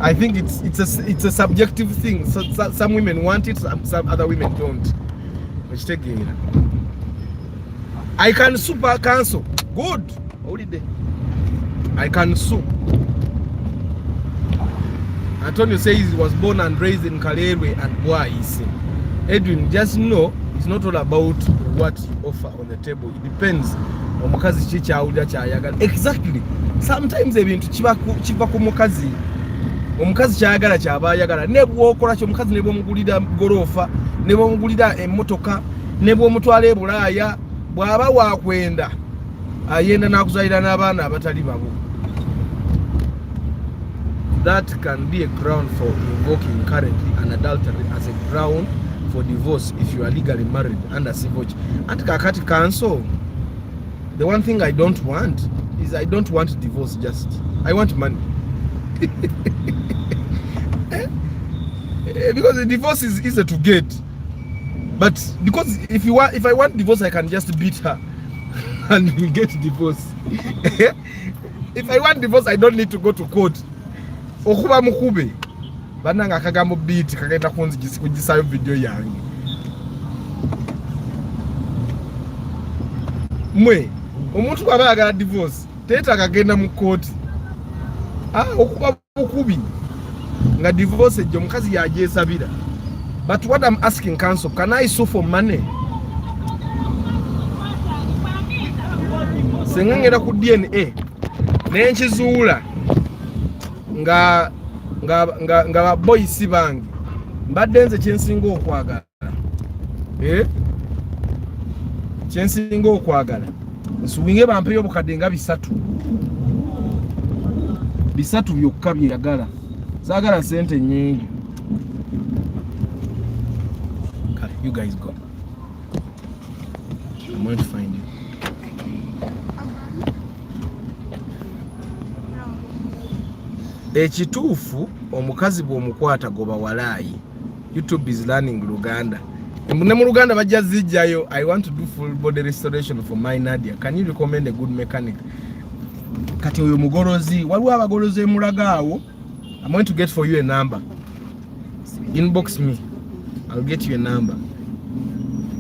I think it's a subjective thing. So some women want it, some other women don't. Which take it. I can super cancel. Good. Holiday. I can sue. Antonio says he was born and raised in Kalewe and Bwaisi. Edwin, just know it's not all about what you offer on the table. It depends. Omukazi kiki awulira kyayagala. Exactly. Sometimes ebintu kiva ku mukazi. Omukazi kyayagala kyaba ayagala. Ne bw'okola kyo omukazi ne bw'omugulira gorofa, ne bw'omugulira emmotoka, ne bw'omutwala e Bulaaya, bw'aba waakwenda ayenda n'akuzalira n'abaana abatali babo. That can be a ground for invoking currently an adultery as a ground for divorce if you are legally married under civil. And kakati cancel. The one thing I don't want is I don't want divorce just. I want money. Because the divorce is easy to get. But because if I want divorce, I can just beat her and we get divorce. If I want divorce, I don't need to go to court. Okuba mukube. Bananga akagambo beat kagenda kugisayo video yange. Mwe omuntu bw'aba ayagala divorce teetaaga agenda mu kooti. Okuba mukubi nga divorce ejjo omukazi yagyesabira. But what I'm asking counsel, can I sue for money? Senga ngenda ku DNA nenkizuula nga boys bange mbadde nze kyensinga okwagala. Kyensinga okwagala nsuwinge bampeyo obukadde nga bisatu byokka byeyagala. Sagala sente nyingi. Okay, you guys go. I'm going to find you. Ekituufu omukazi bw'omukwata goba walaayi. YouTube is learning Uganda. Ne mu Uganda bajja zijjayo. I want to do full body restoration for my Nadia. Can you recommend a good mechanic? Kati oyo mugolozi, waliwo abagolozi emulagaawo. I'm going to get for you a number. Inbox me. I'll get you a number.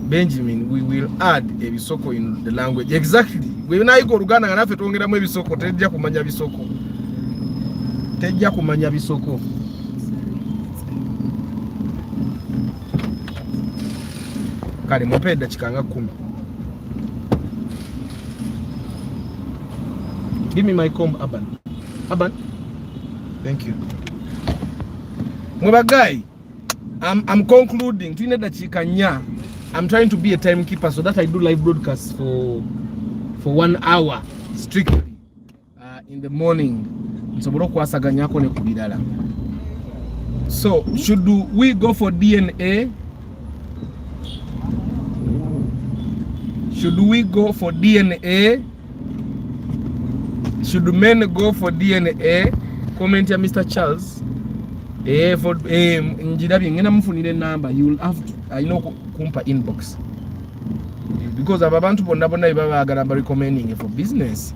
Benjamin, we will add ebisoko in the language. Exactly. We nayiga Oluganda nga naffe twongeramu ebisoko, tejja kumanya bisoko. Tejja kumanya bisoko. Kale mupe dakika nga 10. Give me my comb, Aban. Aban. Thank you. Mwebagai, I'm concluding. Tulina dakika 4. I'm trying to be a timekeeper so that I do live broadcasts for 1 hour strictly in the morning. Nsobora okwasaganyako ne kubirala. So, should we go for DNA? Should we go for DNA? Should men go for DNA? Comment here, Mr. Charles. For njirabi ngena mfunire number. You will have to, I know, kumpa inbox. Because abantu bonna baba agamba recommending for business.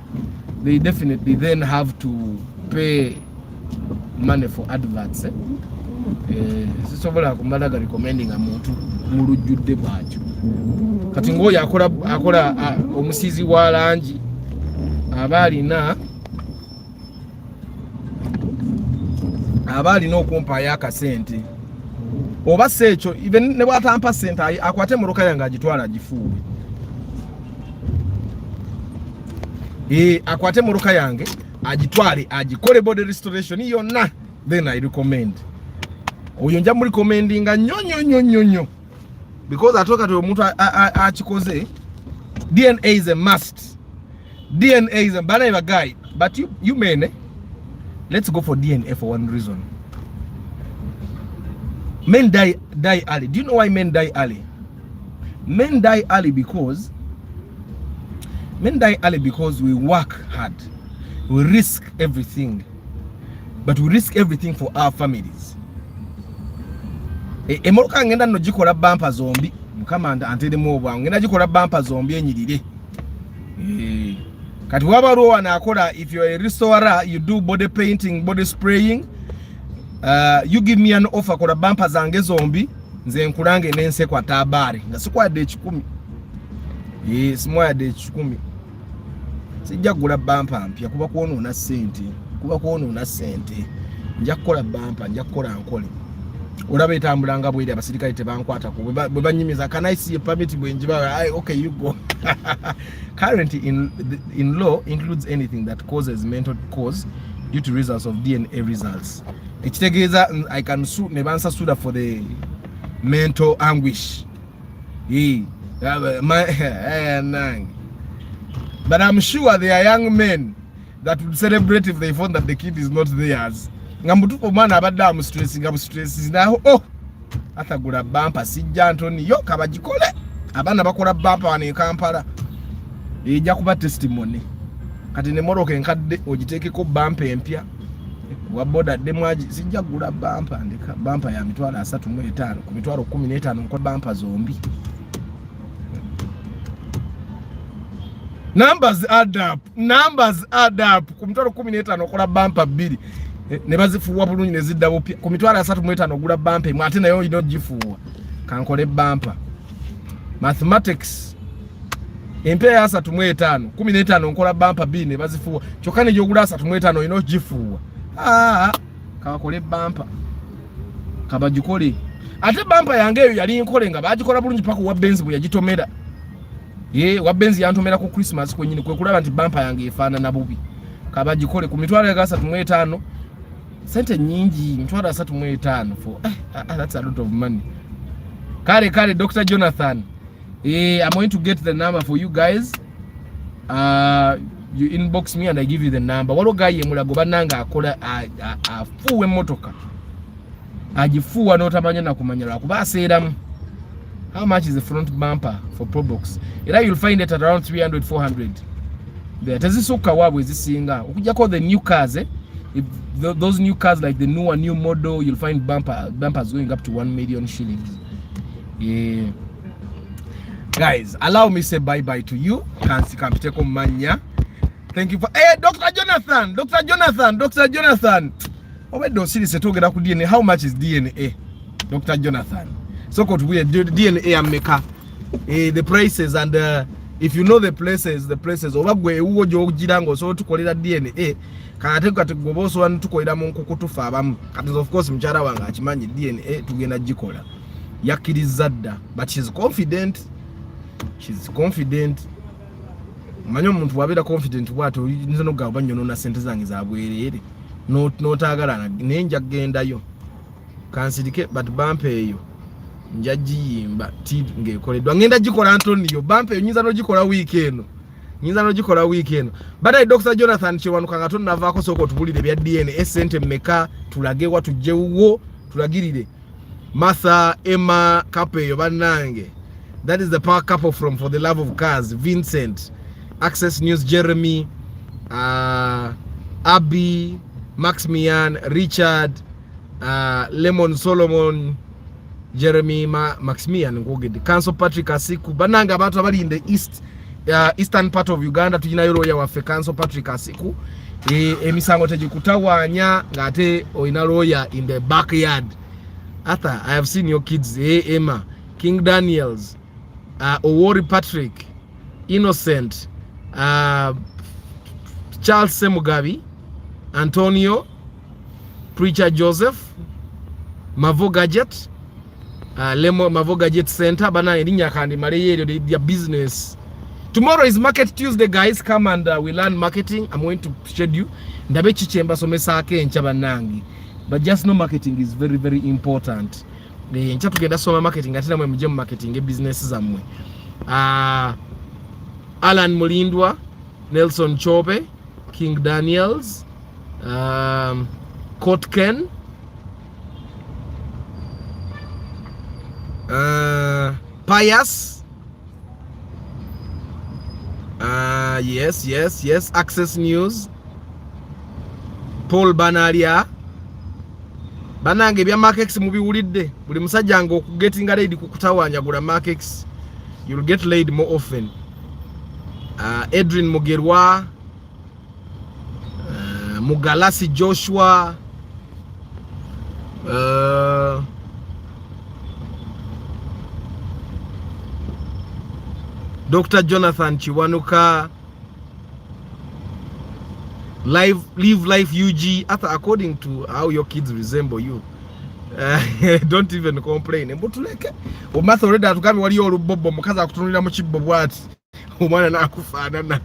They definitely then have to pay money for adverts. Sisobola kumalaga recommending amuntu mulujjudde bwatyo. Kati ngoyo akola omusizi wa langi abalina okumpa yakasente oba seekyo even ne bwatampa sente akwate muruka yange agitwala agifuuwe. Akwate muruka yange agitwale agikole body restoration yonna, then I recommend. Oyo nja mu recommending nyonyo because atoka to omuntu achikoze. DNA is a must. DNA is a banana guy. But you men, let's go for DNA for one reason. Men die early. Do you know why men die early? Men die early because we work hard. We risk everything. But we risk everything for our families. Emoroka ngenda no gikola bumper zombi. Mukama antede mu obwa ngenda gikola bumper zombi enyirire. Kati wabaro anakola, if you're a restorer, you do body painting, body spraying, you give me an offer kola bumper zange zombi, nze nkulange nense kwa tabari. Nga sikwa de 10. Simwa de 10. Sijja kugula bumper mpya kuba kuona una sente. Nja kukola bumper, nja kukola nkole. Olabe tambulanga bwiri abasirikale tebankwata ku bwe banyimiza, can I see a permit bwenjiba? Okay, you go. Currently in law includes anything that causes mental cause due to results of DNA results. Ekitegeeza I can sue nebansa suda for the mental anguish. But I'm sure there are young men that would celebrate if they found that the kid is not theirs. Ngamutupo mwana abadde amustress naho atagula bumper sijja Antoni yo kabagikole abana bakola bumper wano e Kampala ejja kuba testimony. Kati ne moroke nkadde ogiteekeko bumper empya wa boda demwaji sijja kugula bumper, ndeka bumper ya mitwalo 35 ku mitwalo 15 nko bumper zombi. Numbers add up ku mitwalo 15 okola bumper 2 ne bazifuwa bulungi ne ziddawo ku mitwalo 35 ogula bumper mwate nayo ino gifuwa kankole bumper. Mathematics empya ya 35 15 nkola bumper 2 ne bazifuwa kyokane gyogula 35 ino gifuwa. Kawakole bumper kabagikole ate bumper yange eyo yali nkole nga bagikola bulungi paka wa Benz bwe yagitomera. Wa Benz yantomera ku Christmas kwenyini kwe kulaba nti bumper yange efaanana bubi. Kabagikole ku mitwalo ya 35 sente nyingi, mitwalo 35 for that's a lot of money. Kale Dr. Jonathan, I'm going to get the number for you guys. you inbox me and I give you the number. Walo guy mulago bananga akola afuwe motoka. Ajifuwa notamanya na kumanyala kuba aseeramu. How much is the front bumper for Pro Box? You'll find it at around 300 400. There tezisuka wabwe zisinga. Okujako the new cars if those new cars like the new model, you'll find bumpers going up to 1 million shillings. Yeah. Guys, allow me say bye-bye to you. Kansi Kampiteko Manya. Thank you for Dr. Jonathan. Oh, don't see this talking about DNA. How much is DNA? Dr. Jonathan. So could we DNA and maker the prices and if you know the places obagwe uwo jogirango so tukolera DNA kanateka tugoboso wan tukolera mu nkukutufa abamu kati of course mchara wanga akimanyi DNA tugenda gikola yakirizadda but she's confident manyo muntu wabera confident wato nzo no gaba nyono na sente zange za bwerere no tagala nenja gendayo kansirike but bumpe eyo njagiyimba ti ngekoledwa ngenda gikola Antonio bumpe nyinza no gikola weekend but Dr. Jonathan chiwanuka ngaton navako soko tubulire bya DNA sente meka tulage watu jewuwo tulagirire Martha Emma Kapeyo banange. That is the power couple from For the Love of Cars. Vincent, Access News, Jeremy, Abby, Maximian, Richard, Lemon Solomon, Jeremy, Maximian, Council Patrick Asiku. Bananga abantu abali in the eastern part of Uganda. Tujina yoroya wafe Council Patrick Asiku. Emisango tejikutawanya ngate oinaroya in the backyard. Arthur, I have seen your kids. Emma, King Daniels, Owori Patrick, Innocent, Charles Semugabi, Antonio, Preacher Joseph, Mavo Gadget, Mavo Gadget Center, Bana Edinya Kandi Mareyo, their business. Tomorrow is Market Tuesday, guys. Come and we learn marketing. I'm going to schedule. Ndabechi chemba somesake enchabanangi. But just know marketing is very, very important. Ncha tugenda soma marketing atira mwe muje marketing business zamwe. Alan Mulindwa, Nelson Chope, King Daniels, Kotken, Pius, yes, Access News, Paul Banaria. Banange bya markets mubiwulidde buli musajja ngo getting ready kukutawanya gula markets you'll get laid more often. Edrin Mugerwa, Mugalasi Joshua, Dr. Jonathan Chiwanuka, Live Life UG. According to how your kids resemble you, don't even complain. But like, umatho already atukami wali olubobo mukaza akutunulira mu kibbo bwati omwana nakufaanana.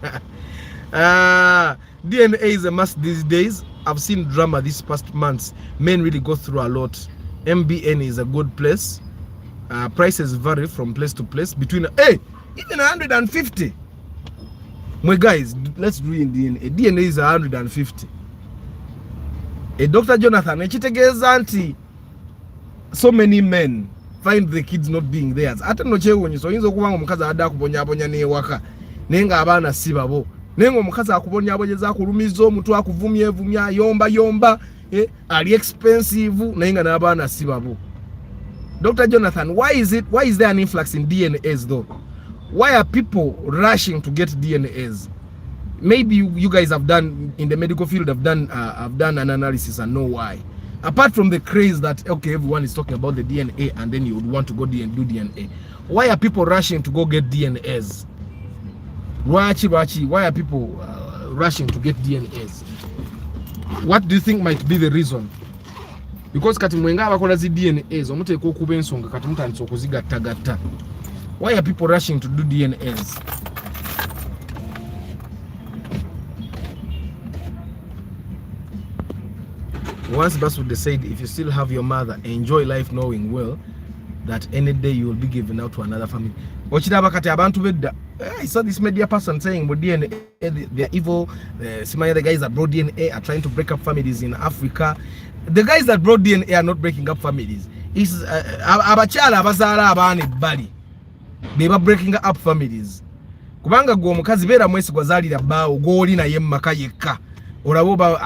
DNA is a must these days. I've seen drama these past months. Men really go through a lot. MBN is a good place. Prices vary from place to place between even 150. My guys, let's do in DNA. DNA is 150. Dr. Jonathan, so many men find the kids not being theirs. Ate no chewonyi so yinzo kubanga omukazi ada kubonya ne waka. Nenga abana sibabo. Nenga omukazi akubonya abojeza kulumiza omuntu akuvumya yomba ali expensive nenga n'abana sibabo. Dr. Jonathan, why is there an influx in DNAs though? Why are people rushing to get DNAs? Maybe you guys have done in the medical field, have done an analysis and know why. Apart from the craze that everyone is talking about the DNA and then you would want to go do DNA. Why are people rushing to go get DNAs? Why are people rushing to get DNAs? What do you think might be the reason? Because kati mwenga abakola zi DNAs omuteko okuba ensonga kati mutandise okuzigattagatta. Why are people rushing to do DNAs? Once Baswood said, if you still have your mother, enjoy life knowing well that any day you will be given out to another family. Ochiraba kati abantu bedda. I saw this media person saying DNA, they're evil. Some of the guys that brought DNA are trying to break up families in Africa. The guys that brought DNA are not breaking up families. It's abachala abazaala abaana ebbali. They were breaking up families. Kubanga gwo mukazi beera mwesi gwazaalira bbaawo gw'oli naye mumaka yekka. Olaba oba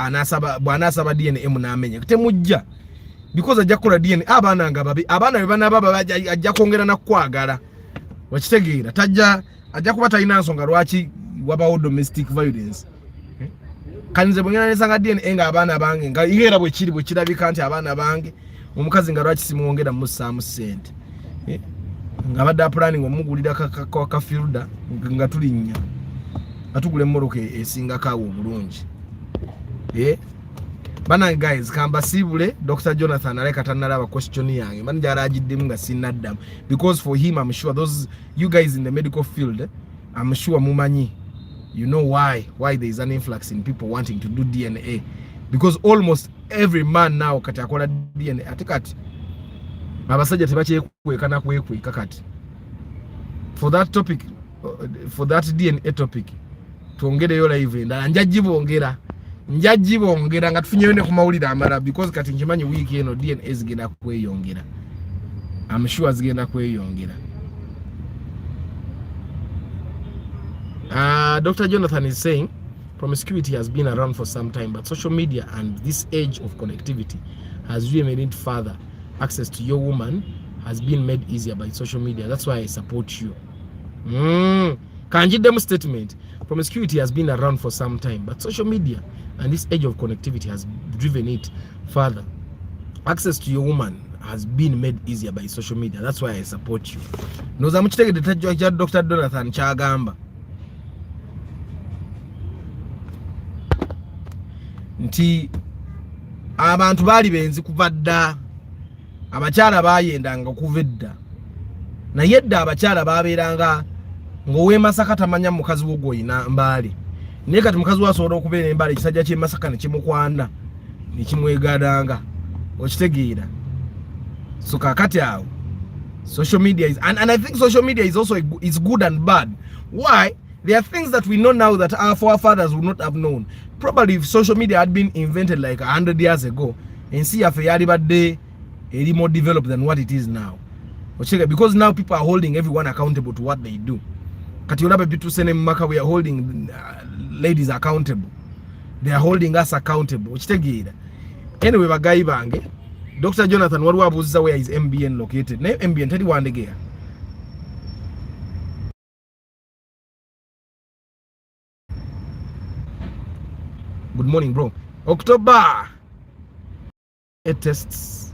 bw'anaasaba DNA munaamenya. Temujja. Because ajja kukola DNA abaana nga babi. Abaana be banaaba ajja kwongera na kwagala. Wakitegeera tajja ajja kuba talina nsonga lwaki wabawo domestic violence. Kanize bwengena nesanga DNA nga abaana bange nga era bwe kirabika nti abaana bange omukazi nga lwaki simuwongera musaamu ssente. Nga badda planning omugulira ka filda nga tulinnya atugule mmoroka esinga kawo bulungi. Bana guys kamba sibule Dr. Jonathan aleka tanalaba question yange man jara ajiddemu nga sinaddamu because for him I'm sure those you guys in the medical field I'm sure mumanyi you know why there is an influx in people wanting to do DNA because almost every man now kati akola DNA atikati abasajja tebakyekweekana kwekweka kati for that topic for that DNA topic tuongereyo live endala njajibongera nga tufunyeyo ne ku mawulire amala because kati nkimanyi week eno DNA zigenda kweyongera. I'm sure zigenda kweyongera. Dr. Jonathan is saying promiscuity has been around for some time, but social media and this age of connectivity has really made it further. Access to your woman has been made easier by social media. That's why I support you. Kanji demo statement. Promiscuity has been around for some time, but social media and this age of connectivity has driven it further. Access to your woman has been made easier by social media. That's why I support you. Noza mukitegedde tajja Dr. Jonathan kyagamba. Nti abantu bali benzi kuva dda. Abakyala bayendanga okuva edda. Naye edda abakyala babeeranga ngowe Masaka tamanya mukazi wo goyina mbali. Naye kati mukazi wasobola okubeera embali ekisajja kye Masaka ne kimukwana ne kimwegadanga. Okitegeera. So kakati awo social media is and I think social media is also is good and bad. Why? There are things that we know now that our forefathers would not have known. Probably if social media had been invented like 100 years ago and see if yali badde eri more developed than what it is now. Because now people are holding everyone accountable to what they do. Kati olabe bitu sene maka we are holding ladies accountable. They are holding us accountable. Okitegeera. Anyway bagayi bange Dr. Jonathan waliwo abuuziza where is MBN located. Naye MBN teri wandegera. Good morning bro. October 8 tests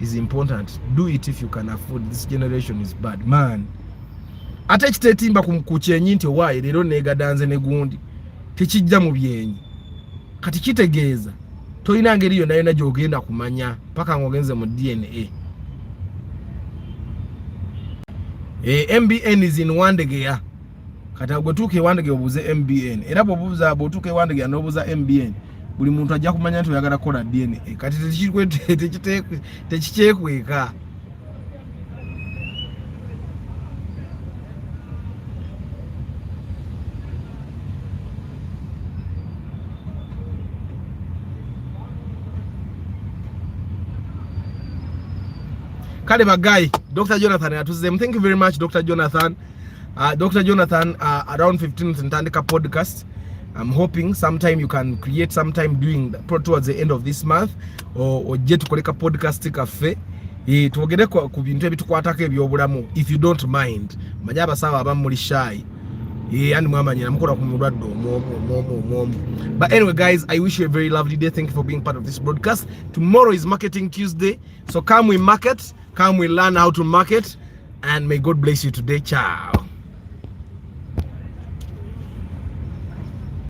is important. Do it if you can afford. This generation is bad man. Ate kitetimba kumkuchenyi nti waye lero negadanze ne gundi tekijja mu byenyi kati kitegeeza toyina ngeri yonna yonna gy'ogenda kumanya paka ngogenze mu DNA. MBN is in Wandegeya kati agwetuuke Wandegeya obuze MBN era bw'obuuza bw'otuuke Wandegeya n'obuuza MBN buli muntu ajja kumanya nti oyagala kukola DNA kati tekikyekweka. Kale bagayi Dr. Jonathan atuzemu. Thank you very much Dr. Jonathan. Dr. Jonathan around 15th ntandika podcast. I'm hoping sometime you can create sometime towards the end of this month or je tukoleka podcast cafe tuogere ku bintu ebitukwatako ebyobulamu if you don't mind. Manya abasawo abamu muli shy and mwamanyira mukola ku mulwadde omwomu. But anyway guys, I wish you a very lovely day. Thank you for being part of this broadcast. Tomorrow is Marketing Tuesday, so come we market, come we learn how to market, and may God bless you today. Ciao.